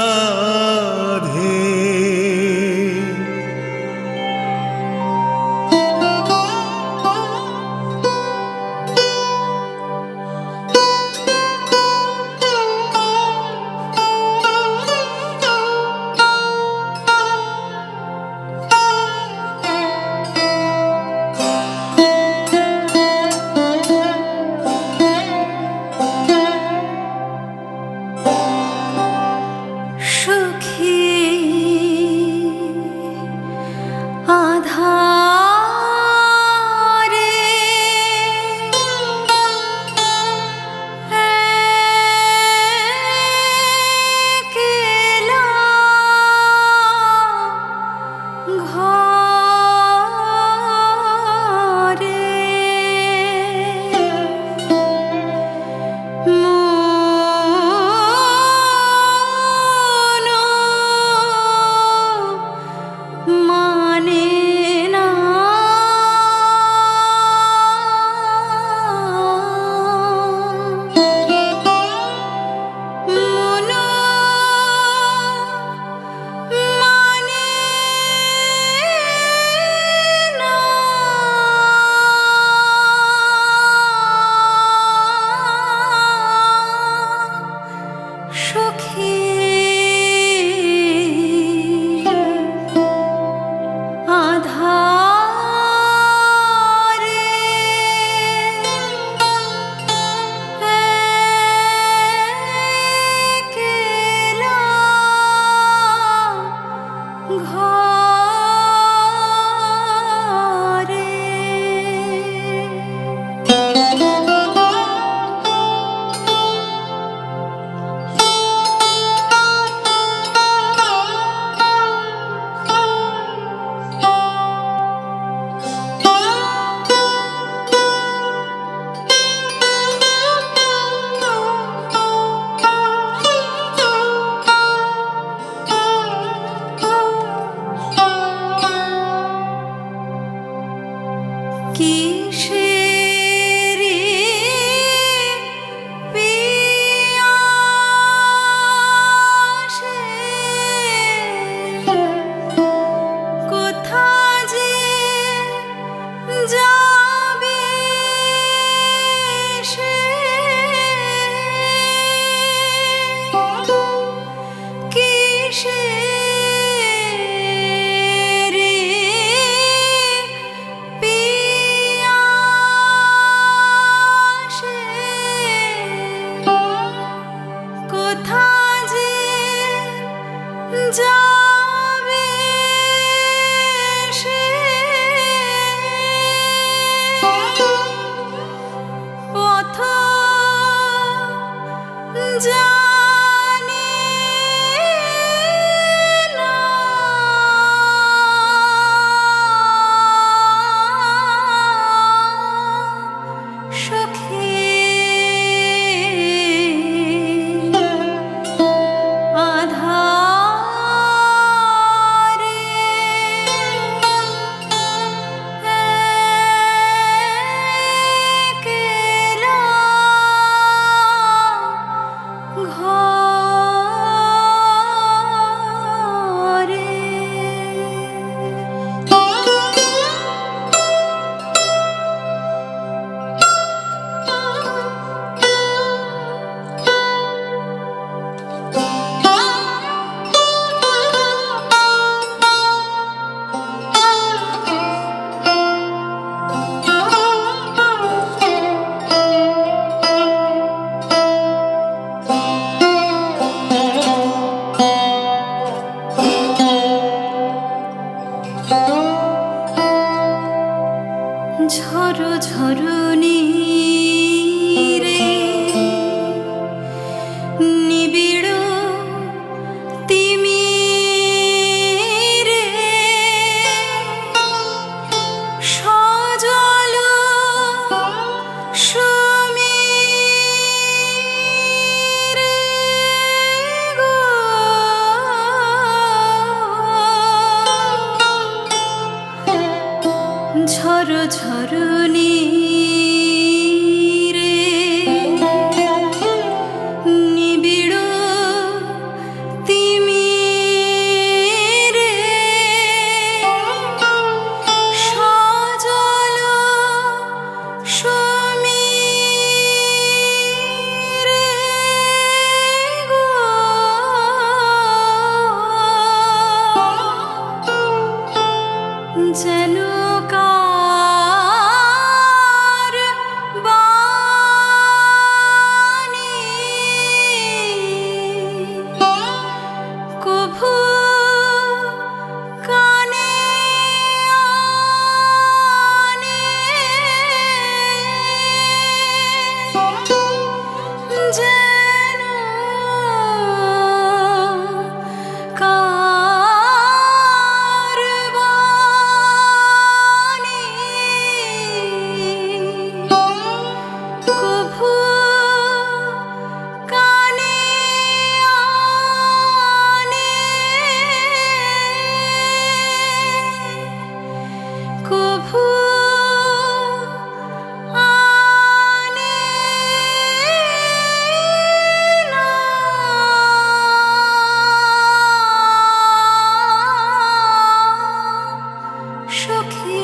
আধারে একলা ঘরে মন মানে না মন মানে না সখী আধারে একলা কিসের পিয়াসে কোথা যে যাবে সে কিসের পিয়াসে কোথা যে যাবে সে পথ জানে না সখী আধারে একলা ঝরো ঝরো নীরে নিবিড় তিমিরে সজল সমীরে গো ঝরো ঝরো নীরে নিবিড় তিমিরে সজল সমীরে গো যেন কার বাণী কভু কানে সখী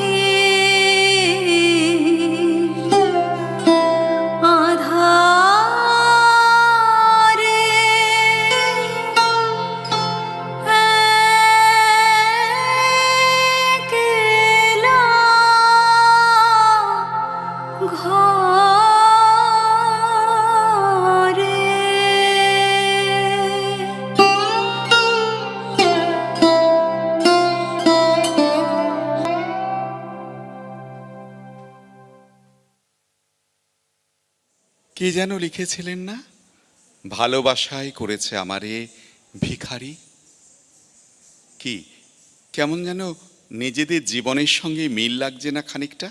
আধারে একলা কে যেন লিখেছিলেন না, ভালোবাসায় করেছে আমারে ভিখারি। কি কেমন যেন নিজেদের জীবনের সঙ্গে মিল লাগছে না খানিকটা?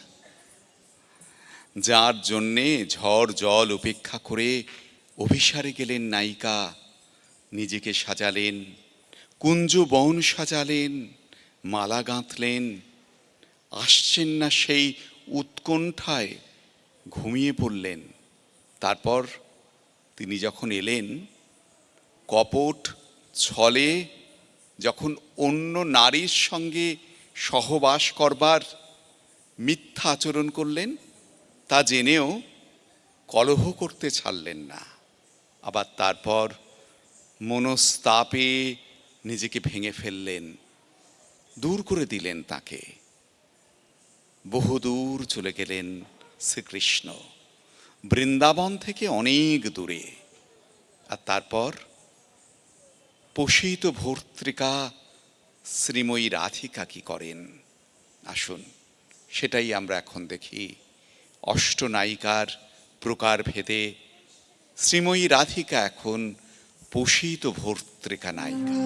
যার জন্যে ঝড় জল উপেক্ষা করে অভিসারে গেলেন নায়িকা, নিজেকে সাজালেন, কুঞ্জ বন সাজালেন, মালা গাঁথলেন, আসছেন না সেই উৎকণ্ঠায় ঘুমিয়ে পড়লেন। তারপর তিনি যখন এলেন, কপট ছলে যখন অন্য নারীর সঙ্গে সহবাস করবার মিথ্যা আচরণ করলেন, তা জেনেও কলহ করতে ছাড়লেন না। আবার তারপর মনস্তাপে নিজেকে ভেঙে ফেললেন, দূর করে দিলেন তাকে। বহুদূর চলে গেলেন শ্রীকৃষ্ণ, বৃন্দাবন থেকে অনেক দূরে। আর তারপর পোষিত ভর্তৃকা শ্রীময়ী রাধিকা কি করেন, আসুন সেটাই আমরা এখন দেখি। অষ্টনায়িকার প্রকারভেদে শ্রীময়ী রাধিকা এখন পোষিত ভর্তৃকা নায়িকা।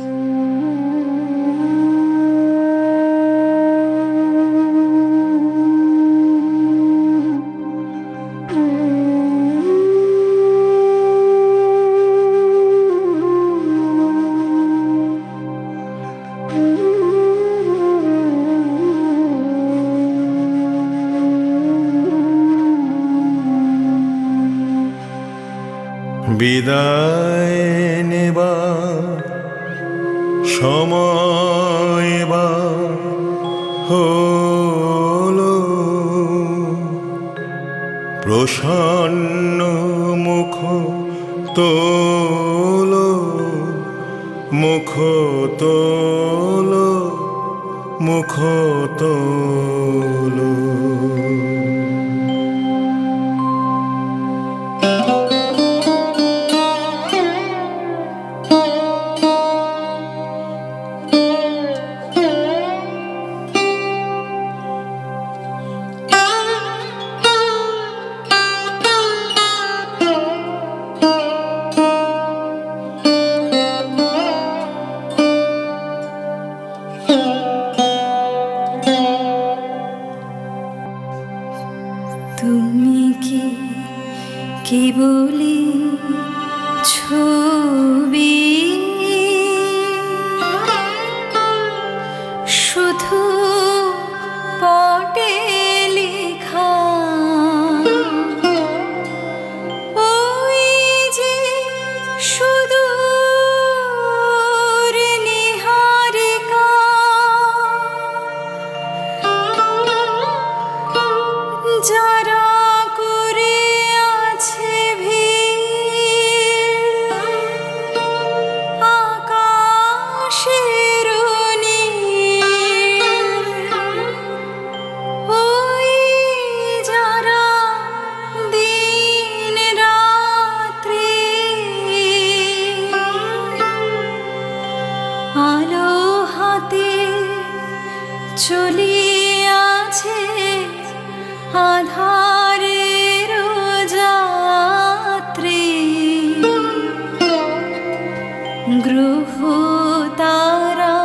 বিদায় নেবার সময় বা হলো, প্রসন্ন মুখ তোলো, মুখ তোলো, মুখ তোলো। তুমি কি কেবলি ছবি, শুধু পটে লেখা, ওই যে সুদূর নীহারিকা, যারা করে আছে ভিড় আকাশের নীল, ওই যারা দিন রাত্রি আলো হাতে চলিয়াছে আধারের যাত্রী, গ্রহ তারা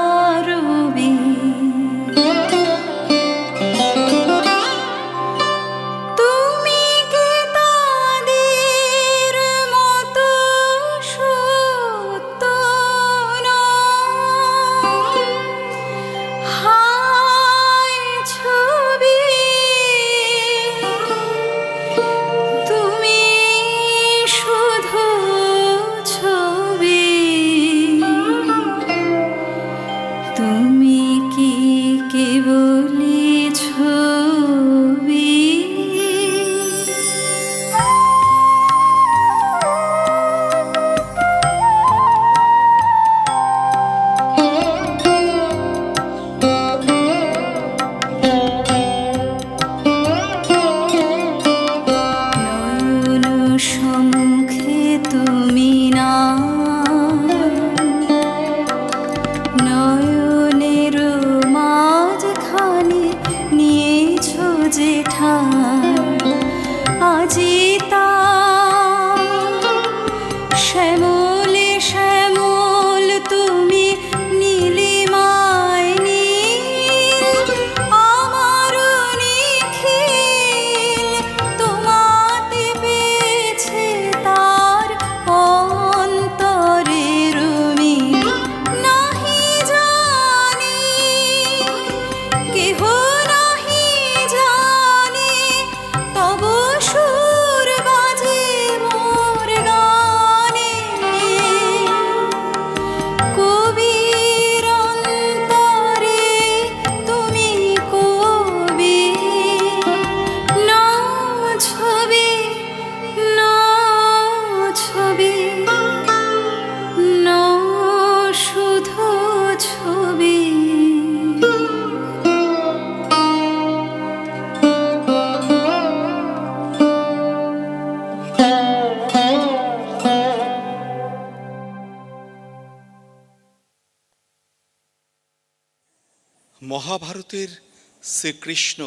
রবি, তুমি কি তাদের মতো সত্য নও? হায় ছবি ঠাই আজি তা শ্যামলে শ্যামল তুমি নীলিমায় নীল আমার নিখিল তোমাতে পেয়েছে তার অন্তরের মিল নাহি জানি কেহ নাহি জানি তব সুর বাজে মোর গানে কবির অন্তরে তুমি কবি না ছবি না ছবি না শুধু ছবি মহাভারতের শ্রীকৃষ্ণ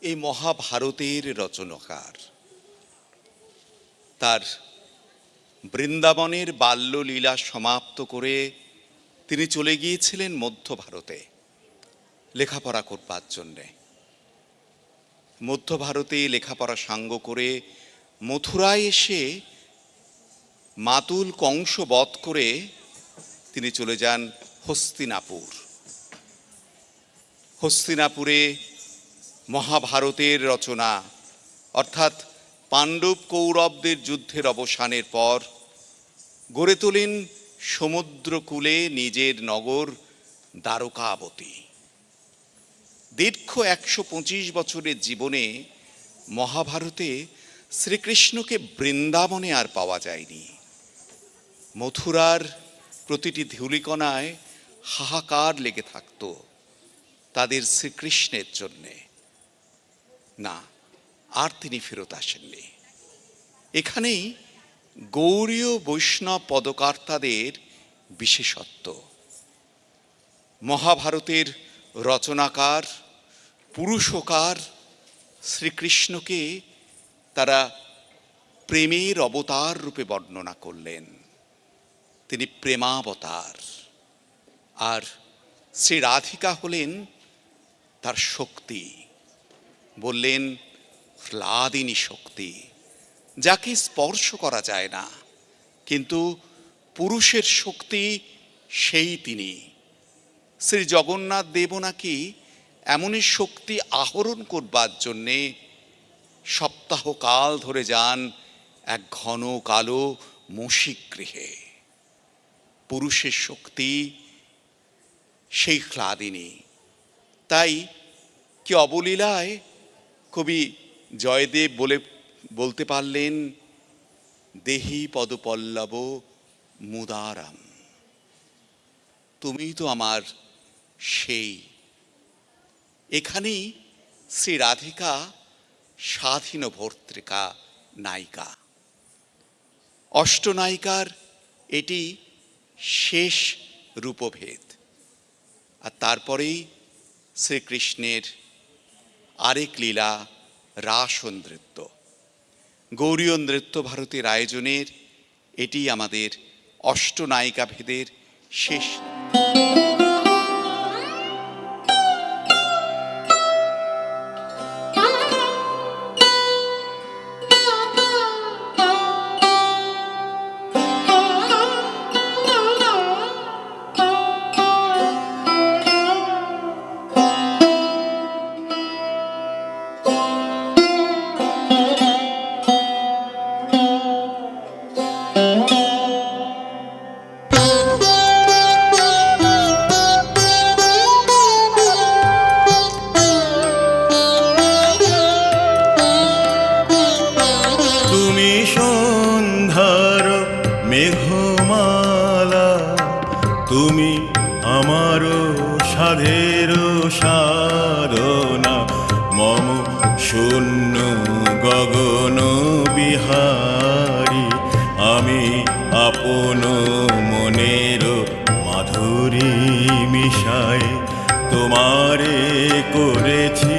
এই মহাভারতের রচনাকার। তার বৃন্দাবনের বাল্যলীলা সমাপ্ত করে তিনি চলে গিয়েছিলেন মধ্য ভারতে লেখাপড়া করবার জন্যে। মধ্য ভারতে লেখাপড়া সাঙ্গ করে মথুরায় এসে মাতুল কংস বধ করে তিনি চলে যান হস্তিনাপুর। হস্তিনাপুরে মহাভারতের রচনা অর্থাৎ পাণ্ডব কৌরবদের যুদ্ধের অবসানের পর গড়ে তোলেন সমুদ্রকূলে নিজের নগর দ্বারকাবতী। দীর্ঘ ১২৫ বছরের জীবনে মহাভারতে শ্রীকৃষ্ণকে বৃন্দাবনে আর পাওয়া যায়নি। মথুরার প্রতিটি ধূলিকণায় হাহাকার লেগে থাকত তাদের শ্রীকৃষ্ণের জন্যে। না, আর তিনি ফেরত আসেননি। এখানেই গৌড়ীয় বৈষ্ণব পদকর্তাদের বিশেষত্ব। মহাভারতের রচনাকার পুরুষকার শ্রীকৃষ্ণকে তারা প্রেমের অবতার রূপে বর্ণনা করলেন। তিনি প্রেমাবতার, আর শ্রী রাধিকা হলেন তার শক্তি। বললেন হ্লাদিনী শক্তি, যাকে স্পর্শ করা যায় না, কিন্তু পুরুষের শক্তি সেই তিনি। শ্রী জগন্নাথ দেব নাকি এমনই শক্তি আহরণ করবার জন্যে সপ্তাহকাল ধরে যান এক ঘন কালো মসিক গৃহে। পুরুষের শক্তি সেই হ্লাদিনী। তাই কি অবলীলায় কবি জয়দেব বলতে পারলেন, দেহি পদপল্লব মুদারাম, তুমি তো আমার সেই। এখানেই শ্রী রাধিকা স্বাধীন ভর্তৃকা নায়িকা। অষ্টনায়িকার এটি শেষ রূপভেদ। আর তারপরেই শ্রীকৃষ্ণের আরেক লীলা রাস নৃত্য। গৌড়ীয় নৃত্য ভারতের আয়োজনের এটি আমাদের অষ্টনায়িকা ভেদের শেষ। মেঘমালা, তুমি আমারও সাধের সাধনা, মম শূন্য গগন বিহারী, আমি আপন মনের মাধুরী মিশায় তোমারে করেছি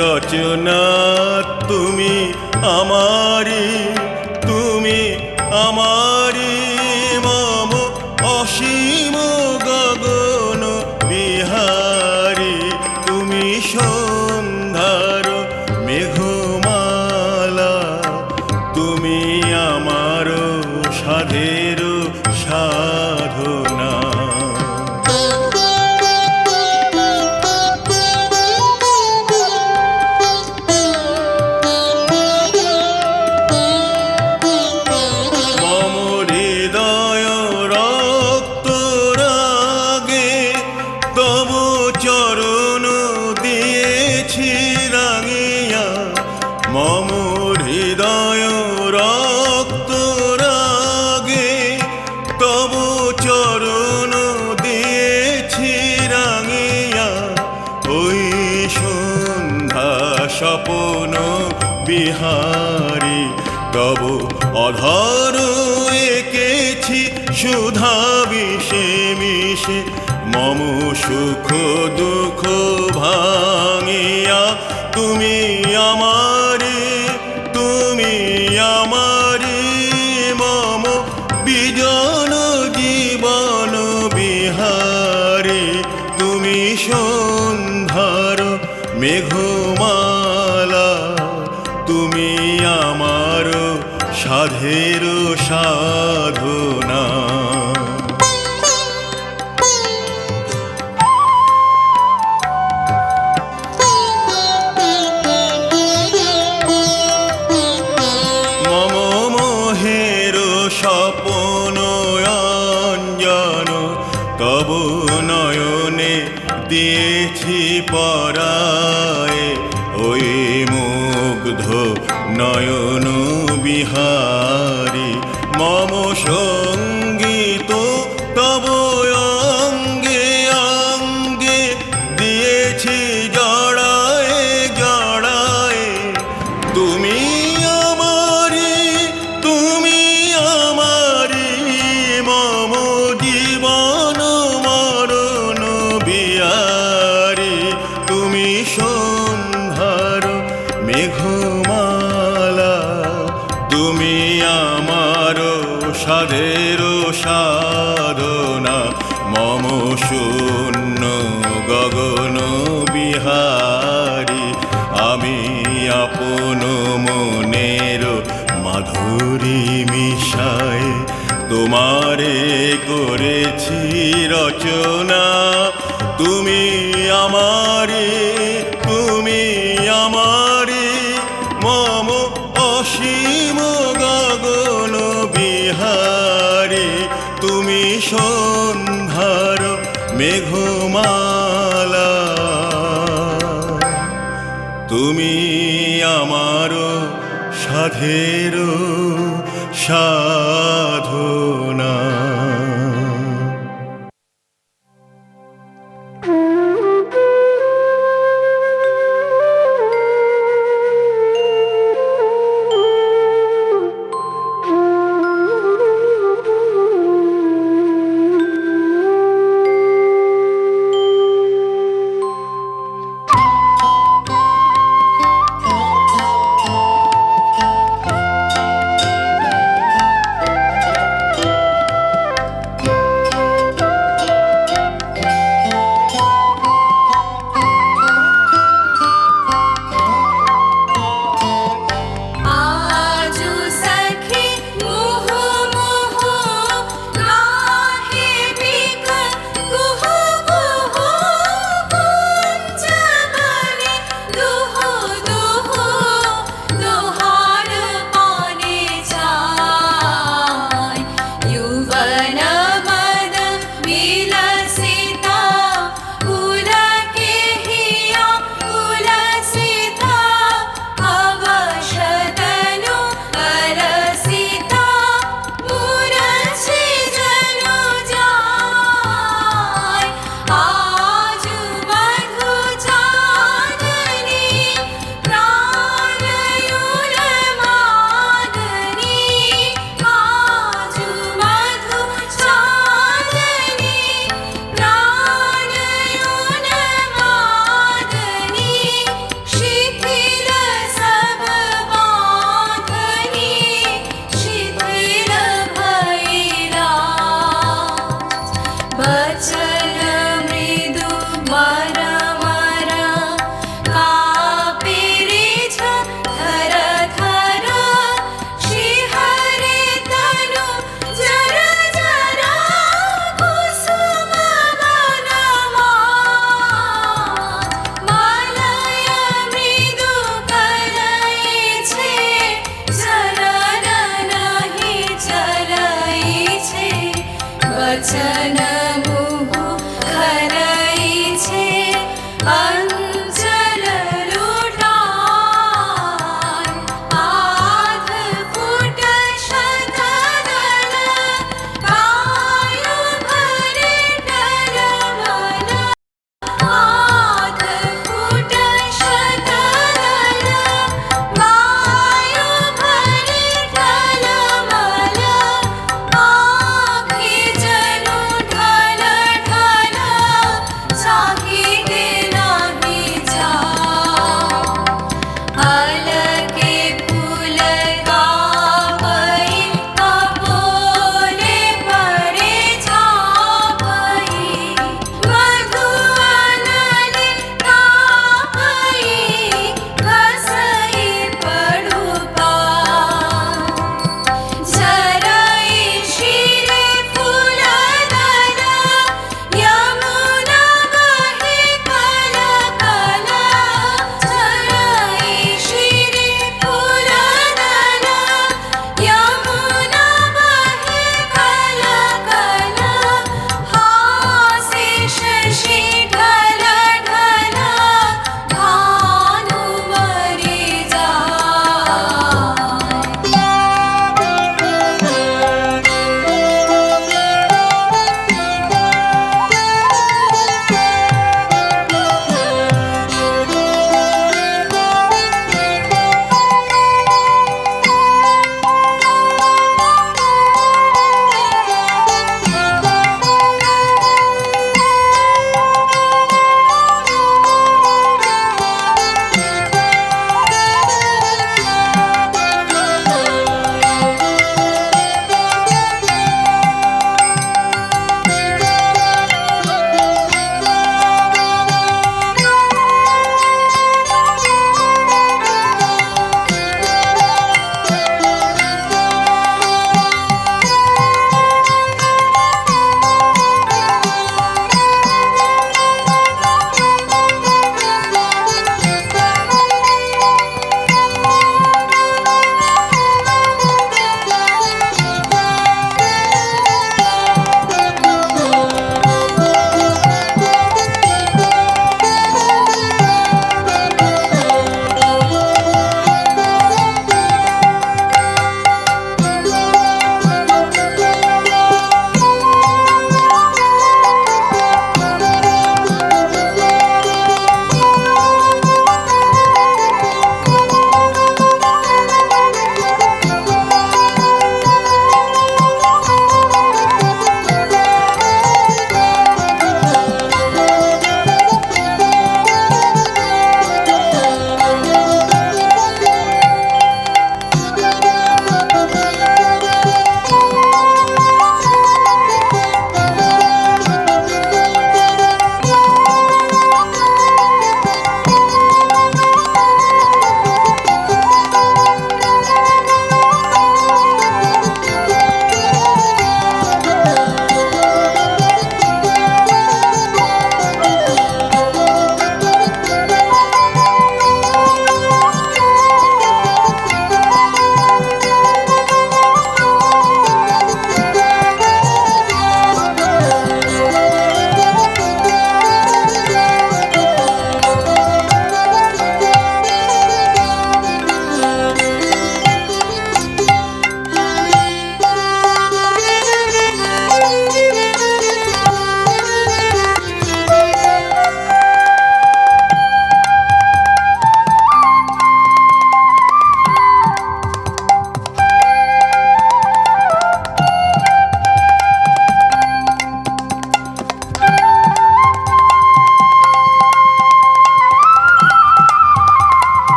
রচনা তুমি আমারি, তুমি আমারি মম অসীম গগন বিহারী, তুমি সন্ধ্যার মেঘমালা, তুমি আমার সাধের সাধনা। মম হৃদয় রক্ত রাগে তব চরণ দিয়েছি রাঙিয়া, মম হৃদয় রক্ত রাগে তব চরণ দিয়েছি রাঙিয়া, ওই সন্ধ্যা স্বপ্ন বিহারী তব অধর এঁকেছি সুধা বিষে মিশে, মম সুখ দুঃখ ভাঙিয়া, তুমি আমারি, তুমি আমারি মম বিজন জীবন বিহারী, তুমি সন্ধ্যার মেঘমালা, তুমি আমার সাধের সাধনা। মম মোহের স্বপ্ন অঞ্জন তব নয়নে দিয়েছি পরায়, ওই মুগ্ধ নয়ন বিহারী, মম সঙ্গীত তব অঙ্গে অঙ্গে দিয়েছি জড়ায় জড়ায়, তুমি আমারি, তুমি আমারি মম জীবন মরণ বিহারী, তুমি সন্ধ্যার মেঘমালা, তুমি আমার সাধের সাধনা, মম শূন্য গগন বিহারী, আমি আপন মনের মাধুরী মিশায় তোমারে করেছি রচনা, তুমি আমারি, তুমি আমারি মম অসীম গগন বিহারী, তুমি সন্ধ্যার মেঘমালা, তুমি আমার সাধের সাধনা।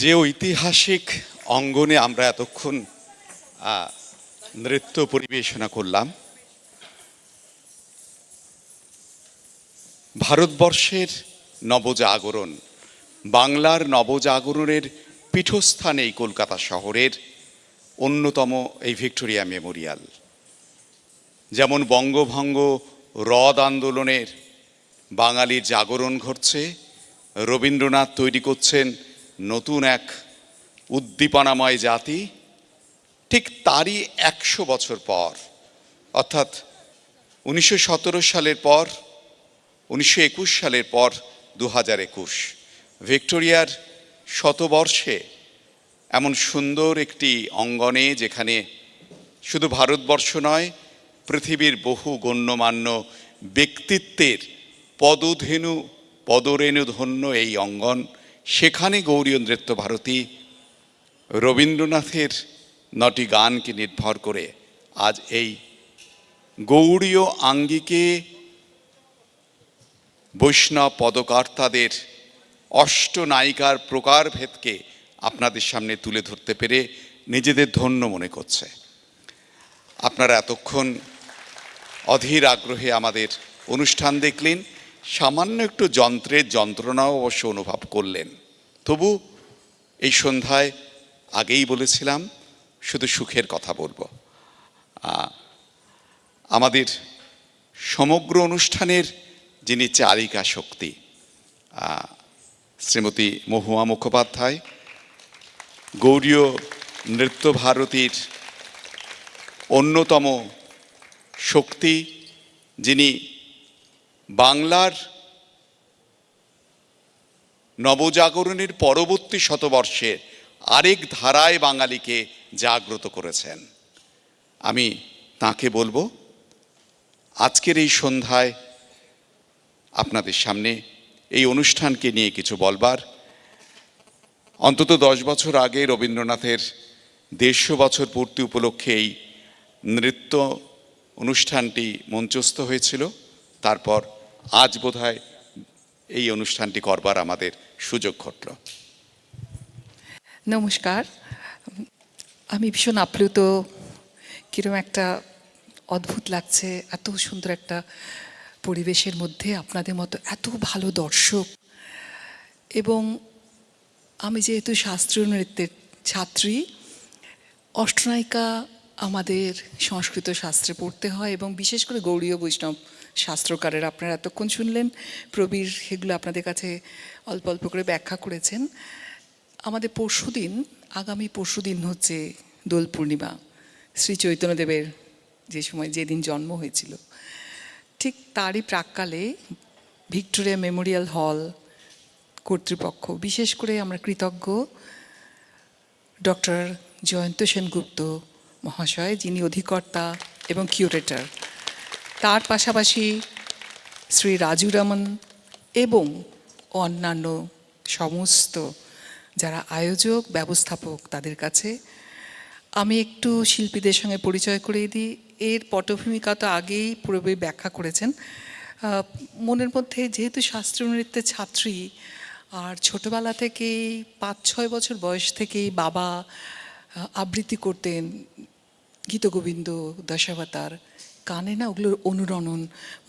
যে ঐতিহাসিক অঙ্গনে আমরা এতক্ষণ নৃত্য পরিবেশনা করলাম, ভারতবর্ষের নবজাগরণ, বাংলার নবজাগরণের পীঠস্থান এই কলকাতা শহরের অন্যতম এই ভিক্টোরিয়া মেমোরিয়াল। যেমন বঙ্গভঙ্গ হ্রদ আন্দোলনের বাঙালির জাগরণ ঘটছে, রবীন্দ্রনাথ তৈরি করছেন নতুন এক উদ্দীপনাময় জাতি, ঠিক তারই 100 বছর পর, অর্থাৎ 1917 সালের পর, 1921 সালের পর 2021 ভিক্টোরিয়ার শতবর্ষে এমন সুন্দর একটি অঙ্গনে, যেখানে শুধু ভারতবর্ষ নয়, পৃথিবীর বহু গণ্যমান্য ব্যক্তিত্বের পদরেণুধন্য এই অঙ্গন, সেখানে গৌড়ীয় নৃত্য ভারতী রবীন্দ্রনাথের 9টি গানকে নির্ভর করে আজ এই গৌড়ীয় আঙ্গিকে বৈষ্ণব পদকর্তাদের অষ্টনায়িকার প্রকারভেদকে আপনাদের সামনে তুলে ধরতে পেরে নিজেদের ধন্য মনে করছে। আপনারা এতক্ষণ অধীর আগ্রহে আমাদের অনুষ্ঠান দেখলেন, সামান্য একটু যন্ত্রের যন্ত্রণাও অবশ্য অনুভব করলেন। তবু এই সন্ধ্যায় আগেই বলেছিলাম শুধু সুখের কথা বলবো। আমাদের সমগ্র অনুষ্ঠানের যিনি চালিকা শক্তি, শ্রীমতী মহুয়া মুখোপাধ্যায়, গৌড়ীয় নৃত্য ভারতীর অন্যতম শক্তি, যিনি বাংলার নবজাগরণের পরবর্তী শতবর্ষে আরেক ধারায় বাঙালিকে জাগ্রত করেছেন। আমি তাকে বলবো আজকের এই সন্ধ্যায় আপনাদের সামনে এই অনুষ্ঠানকে নিয়ে কিছু বলবার। অন্তত 10 বছর আগে রবীন্দ্রনাথের 150 বছর পূর্তি উপলক্ষে এই নৃত্য অনুষ্ঠানটি মঞ্চস্থ হয়েছিল। তারপর আজ বোধহয় এই অনুষ্ঠানটি করবার আমাদের সুযোগ ঘটল। নমস্কার, আমি ভীষণ আপ্লুত, কিরম একটা অদ্ভুত লাগছে এত সুন্দর একটা পরিবেশের মধ্যে আপনাদের মতো এত ভালো দর্শক। এবং আমি যেহেতু শাস্ত্রীয় নৃত্যের ছাত্রী, অষ্টনায়িকা আমাদের সংস্কৃত শাস্ত্রে পড়তে হয়, এবং বিশেষ করে গৌড়ীয় বৈষ্ণব শাস্ত্রকারের আপনারা এতক্ষণ শুনলেন, প্রবীর সেগুলো আপনাদের কাছে অল্প অল্প করে ব্যাখ্যা করেছেন। আমাদের আগামী পরশুদিন হচ্ছে দোল পূর্ণিমা, শ্রী চৈতন্যদেবের যেদিন জন্ম হয়েছিল, ঠিক তারই প্রাক্কালে ভিক্টোরিয়া মেমোরিয়াল হল কর্তৃপক্ষ, বিশেষ করে আমরা কৃতজ্ঞ ডক্টর জয়ন্ত সেনগুপ্ত মহাশয়, যিনি অধিকর্তা এবং কিউরেটর, তার পাশাপাশি শ্রী রাজু রমন এবং অন্যান্য সমস্ত যারা আয়োজক ব্যবস্থাপক, তাদের কাছে আমি একটু শিল্পীদের সঙ্গে পরিচয় করিয়ে দিই। এর পটভূমিকা তো আগেই পুরোপুরি ব্যাখ্যা করেছেন। মনের মধ্যে যেহেতু শাস্ত্রীয় নৃত্যের ছাত্রী, আর ছোটবেলা থেকেই 5-6 বছর বয়স থেকেই বাবা আবৃত্তি করতেন গীতগোবিন্দ, দশাবতার, কানে না ওগুলোর অনুরণন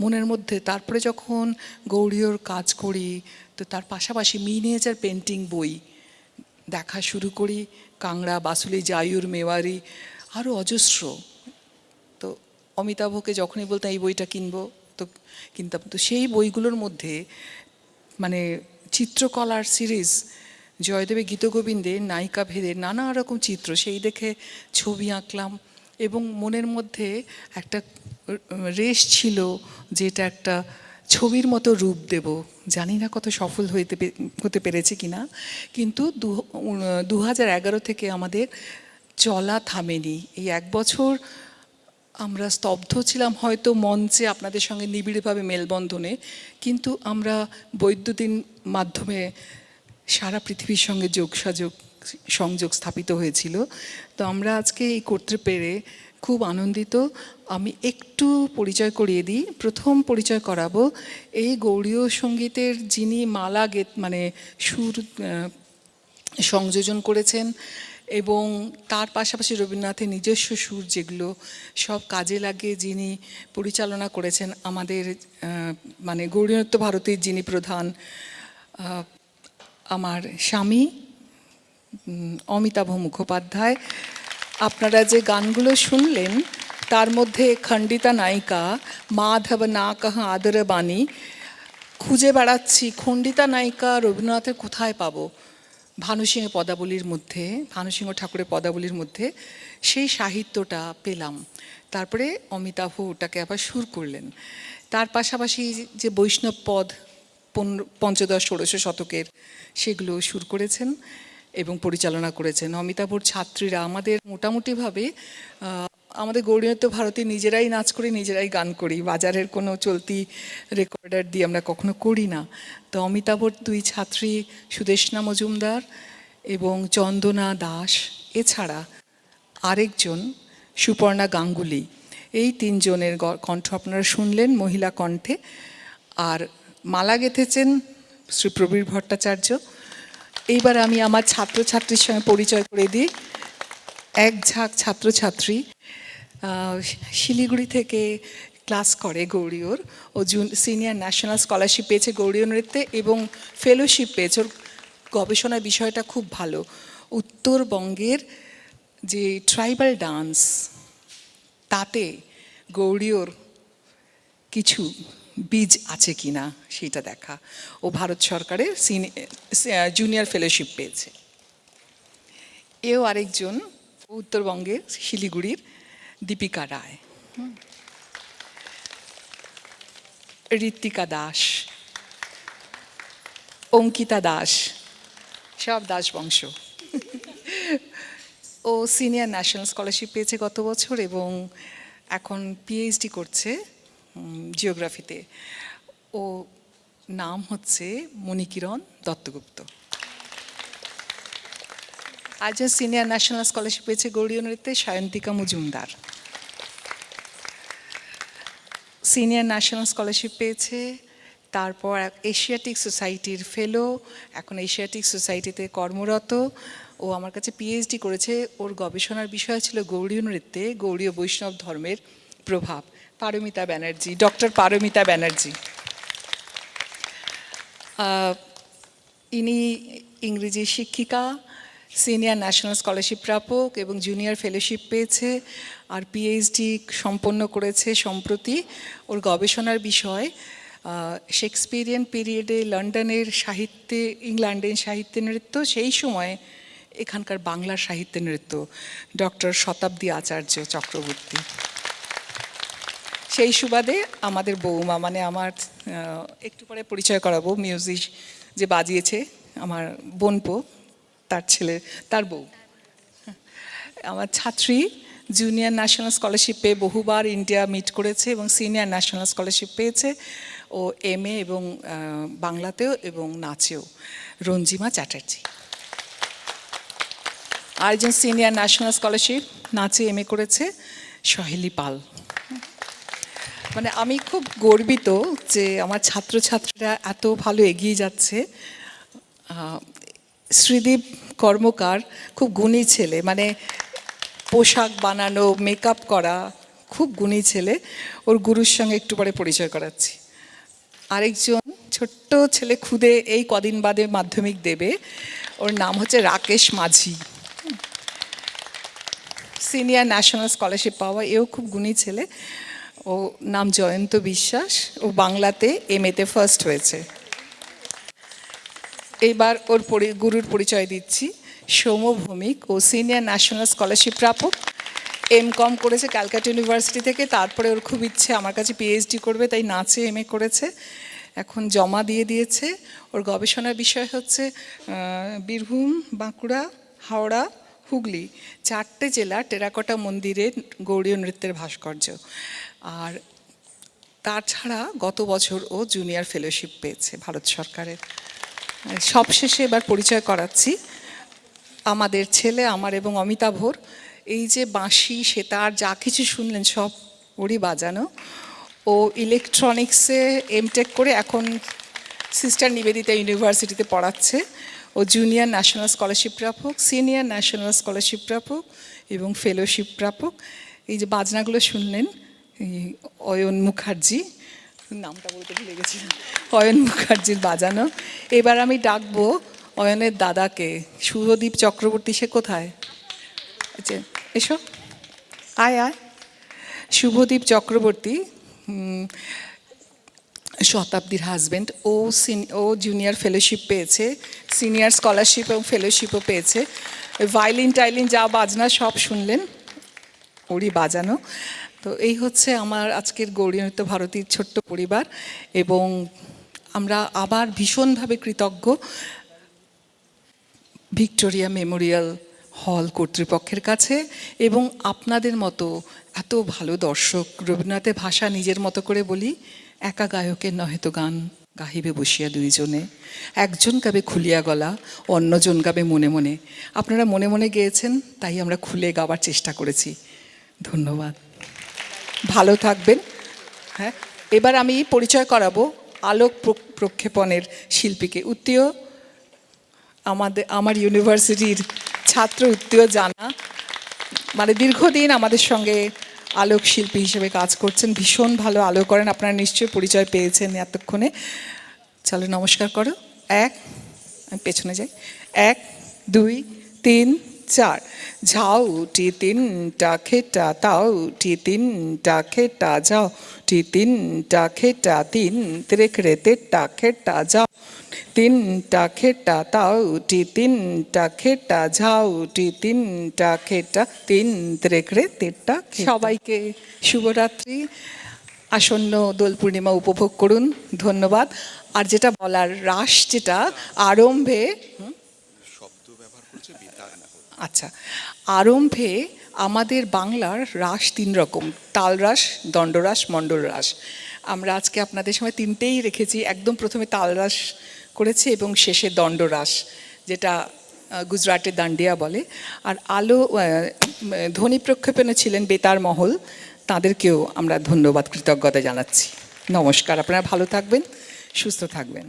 মনের মধ্যে। তারপরে যখন গৌড়ীয়র কাজ করি, তো তার পাশাপাশি মিনিয়েচার পেন্টিং বই দেখা শুরু করি, কাংড়া, বাসুলি, জায়ুর, মেওয়ারি, আরও অজস্র। তো অমিতাভকে যখনই বলতাম এই বইটা কিনবো, তো কিনতাম। তো সেই বইগুলোর মধ্যে মানে চিত্রকলার সিরিজ, জয়দেবের গীতগোবিন্দে নায়িকা ভেদে নানা রকম চিত্র, সেই দেখে ছবি আঁকলাম। এবং মনের মধ্যে একটা রেশ ছিল যেটা একটা ছবির মতো রূপ দেব। জানি না কত সফল হতে পেরেছে কিনা, কিন্তু 2011 থেকে আমাদের চলা থামেনি। এই 1 বছর আমরা স্তব্ধ ছিলাম হয়তো মঞ্চে আপনাদের সঙ্গে নিবিড়ভাবে মেলবন্ধনে, কিন্তু আমরা বৈদ্যুতিন মাধ্যমে সারা পৃথিবীর সঙ্গে সংযোগ স্থাপিত হয়েছিল। তো আমরা আজকে এই করতে পেরে খুব আনন্দিত। আমি একটু পরিচয় করিয়ে দিই। প্রথম পরিচয় করাবো এই গৌড়ীয় সঙ্গীতের যিনি মালা সুর সংযোজন করেছেন এবং তার পাশাপাশি রবীন্দ্রনাথের নিজস্ব সুর যেগুলো সব কাজে লাগিয়ে যিনি পরিচালনা করেছেন আমাদের মানে গৌরীনৃত্য ভারতীর যিনি প্রধান আমার স্বামী অমিতাভ মুখোপাধ্যায়। আপনারা যে গানগুলো শুনলেন তার মধ্যে খণ্ডিতা নায়িকা মাধব না কাহা আদর বাণী খুঁজে বেড়াচ্ছি খণ্ডিতা নায়িকা রবীন্দ্রনাথের কোথায় পাবো, ভানুসিংহ পদাবলীর মধ্যে, ভানুসিংহ ঠাকুরের পদাবলীর মধ্যে সেই সাহিত্যটা পেলাম। তারপরে অমিতাভ ওটাকে আবার সুর করলেন। তার পাশাপাশি যে বৈষ্ণব পদ পঞ্চদশ ষোড়শ শতকের সেগুলো সুর করেছেন এবং পরিচালনা করেছেন। অমিতাভর ছাত্রীরা আমাদের মোটামুটিভাবে আমাদের গৌরীনৃত্য ভারতী নিজেরাই নাচ করি, নিজেরাই গান করি, বাজারের কোনো চলতি রেকর্ডার দিয়ে আমরা কখনো করি না। তো অমিতাভর দুই ছাত্রী সুদেষ্ণা মজুমদার এবং চন্দনা দাস, এছাড়া আরেকজন সুপর্ণা গাঙ্গুলি, এই তিনজনের কণ্ঠ আপনারা শুনলেন মহিলা কণ্ঠে। আর মালা গেঁথেছেন শ্রী প্রবীর ভট্টাচার্য। এইবার আমি আমার ছাত্রছাত্রীর সঙ্গে পরিচয় করে দিই। এক ঝাঁক ছাত্রছাত্রী শিলিগুড়ি থেকে ক্লাস করে গৌরীয়র, ও সিনিয়র ন্যাশনাল স্কলারশিপ পেয়েছে গৌরীয় নৃত্যে এবং ফেলোশিপ পেয়েছে। ওর গবেষণার বিষয়টা খুব ভালো, উত্তরবঙ্গের যে ট্রাইবাল ডান্স তাতে গৌরীয়র কিছু বীজ আছে কিনা সেটা দেখা। ও ভারত সরকারের জুনিয়র ফেলোশিপ পেয়েছে। এও আরেকজন উত্তরবঙ্গের শিলিগুড়ির দীপিকা রায়, ঋত্বিকা দাস, অঙ্কিতা দাস, সব দাস বংশ। ও সিনিয়র ন্যাশনাল স্কলারশিপ পেয়েছে গত বছর এবং এখন পিএইচডি করছে জিওগ্রাফিতে। ও নাম হচ্ছে মণিকিরণ দত্তগুপ্ত। আজ সিনিয়র ন্যাশনাল স্কলারশিপ পেয়েছে গৌরীয় নৃত্যে Sayantika Majumdar. Senior national scholarship পেয়েছে, তারপর এশিয়াটিক সোসাইটির ফেলো, এখন এশিয়াটিক সোসাইটিতে কর্মরত। ও আমার কাছে পিএইচডি করেছে। ওর গবেষণার বিষয় ছিল গৌরীয় নৃত্যে গৌড়ীয় বৈষ্ণব ধর্মের প্রভাব। পারমিতা ব্যানার্জি, ডক্টর পারমিতা ব্যানার্জি। ইনি ইংরেজি শিক্ষিকা, সিনিয়র ন্যাশনাল স্কলারশিপ প্রাপক এবং জুনিয়র ফেলোশিপ পেয়েছে আর পিএইচডি সম্পন্ন করেছে সম্প্রতি। ওর গবেষণার বিষয় শেক্সপিয়ারিয়ান পিরিয়ডে লন্ডনের সাহিত্যে, ইংল্যান্ডের সাহিত্যে নৃত্য, সেই সময় এখানকার বাংলার সাহিত্যে নৃত্য, ডক্টর শতাব্দী আচার্য চক্রবর্তী। সেই সুবাদে আমাদের বৌমা, মানে আমার একটু পরে পরিচয় করাবো, মিউজিক যে বাজিয়েছে আমার বোনপো, তার ছেলে, তার বউ, আমার ছাত্রী জুনিয়র ন্যাশনাল স্কলারশিপ পেয়ে বহুবার ইন্ডিয়া মিট করেছে এবং সিনিয়র ন্যাশনাল স্কলারশিপ পেয়েছে। ও এমএ এবং বাংলাতেও এবং নাচেও, রঞ্জিমা চ্যাটার্জি। আরেকজন সিনিয়র ন্যাশনাল স্কলারশিপ নাচে এমএ করেছে সহেলি পাল। মানে আমি খুব গর্বিত যে আমার ছাত্রছাত্রীরা এত ভালো এগিয়ে যাচ্ছে। শ্রীদীপ কর্মকার খুব গুণী ছেলে, মানে পোশাক বানানো, মেকআপ করা, খুব গুণী ছেলে। ওর গুরুর সঙ্গে একটু পরে পরিচয় করাচ্ছি। আরেকজন ছোট্ট ছেলে খুদে এই কদিন বাদে মাধ্যমিক দেবে, ওর নাম হচ্ছে রাকেশ মাঝি, সিনিয়র ন্যাশনাল স্কলারশিপ পাওয়া, এও খুব গুণী ছেলে। ও নাম জয়ন্ত বিশ্বাস, ও বাংলাতে এমএতে ফার্স্ট হয়েছে। এইবার ওর গুরুর পরিচয় দিচ্ছি, সৌম ভৌমিক। ও সিনিয়র ন্যাশনাল স্কলারশিপ প্রাপক, এমকম করেছে ক্যালকাটা ইউনিভার্সিটি থেকে। তারপরে ওর খুব ইচ্ছে আমার কাছে পিএইচডি করবে, তাই নাচে এমএ করেছে, এখন জমা দিয়ে দিয়েছে। ওর গবেষণার বিষয় হচ্ছে বীরভূম, বাঁকুড়া, হাওড়া, হুগলি, 4টে জেলা টেরাকোটা মন্দিরের গৌড়ীয় নৃত্যের ভাস্কর্য। আর তাছাড়া গত বছর ও জুনিয়র ফেলোশিপ পেয়েছে ভারত সরকারের। সবশেষে এবার পরিচয় করাচ্ছি আমাদের ছেলে, আমার এবং অমিতাভর। এই যে বাঁশি, সেতার যা কিছু শুনলেন সব ওরই বাজানো। ও ইলেকট্রনিক্সে এমটেক করে এখন সিস্টার নিবেদিতা ইউনিভার্সিটিতে পড়াচ্ছে। ও জুনিয়র ন্যাশনাল স্কলারশিপ প্রাপক, সিনিয়র ন্যাশনাল স্কলারশিপ প্রাপক এবং ফেলোশিপ প্রাপক। এই যে বাজনাগুলো শুনলেন, এই অয়ন মুখার্জি, নামটা বলতে ভুলে গেছিলাম, অয়ন মুখার্জির বাজানো। এবার আমি ডাকবো অয়নের দাদাকে, শুভদীপ চক্রবর্তী। সে কোথায়? আচ্ছা, এসো, আয় আয়। শুভদীপ চক্রবর্তী শতাব্দীর হাজব্যান্ড। ও জুনিয়র ফেলোশিপ পেয়েছে, সিনিয়র স্কলারশিপ এবং ফেলোশিপও পেয়েছে। ভায়োলিন টাইলিন যা বাজনা সব শুনলেন, ওরই বাজানো। তো এই হচ্ছে আমার আজকের গৌরী নৃত্য ভারতীর ছোট্ট পরিবার, এবং আমরা আবার ভীষণভাবে কৃতজ্ঞ ভিক্টোরিয়া মেমোরিয়াল হল কর্তৃপক্ষের কাছে এবং আপনাদের মতো এত ভালো দর্শক। রবীন্দ্রনাথের ভাষা নিজের মতো করে বলি, একা গায়কের নহে তো গান গাহিবে বসিয়া দুইজনে, একজন গাবে খুলিয়া গলা, অন্যজন গাবে মনে মনে। আপনারা মনে মনে গেয়েছেন, তাই আমরা খুলে গাওয়ার চেষ্টা করেছি। ধন্যবাদ, ভালো থাকবেন। হ্যাঁ, এবার আমি পরিচয় করাবো আলোক প্রক্ষেপণের শিল্পীকে। উত্তীয় আমার ইউনিভার্সিটির ছাত্র, উত্তীয় জানা, মানে দীর্ঘদিন আমাদের সঙ্গে আলোক শিল্পী হিসেবে কাজ করছেন, ভীষণ ভালো আলো করেন। আপনারা নিশ্চয়ই পরিচয় পেয়েছেন এতক্ষণে। চলো নমস্কার করো। আমি পেছনে যাই। 1 2 3 4। ঝাউ টি তিনটা খেটা তাও টি তিনটা খেটা যাও টি তিনটা খেটা তিন ত্রেকড়ে তেটা খেটা যাও তিনটা খেটা তাও টি তিনটা খেটা ঝাউ টি তিনটা খেটা তিন ত্রেকড়ে তেটা। সবাইকে শুভরাত্রি, আসন্ন দোল পূর্ণিমা উপভোগ করুন। ধন্যবাদ। আর যেটা বলার, রাস যেটা আরম্ভে, আচ্ছা, আরম্ভে আমাদের বাংলার রাস 3 রকম, তাল রাস, দণ্ডরাস, মণ্ডল রাস। আমরা আজকে আপনাদের সময় 3টেই রেখেছি। একদম প্রথমে তাল রাস করেছি এবং শেষে দণ্ডরাস, যেটা গুজরাটের দান্ডিয়া বলে। আর ধ্বনি প্রক্ষেপণে ছিলেন বেতার মহল, তাদেরকেও আমরা ধন্যবাদ, কৃতজ্ঞতা জানাচ্ছি। নমস্কার, আপনারা ভালো থাকবেন, সুস্থ থাকবেন।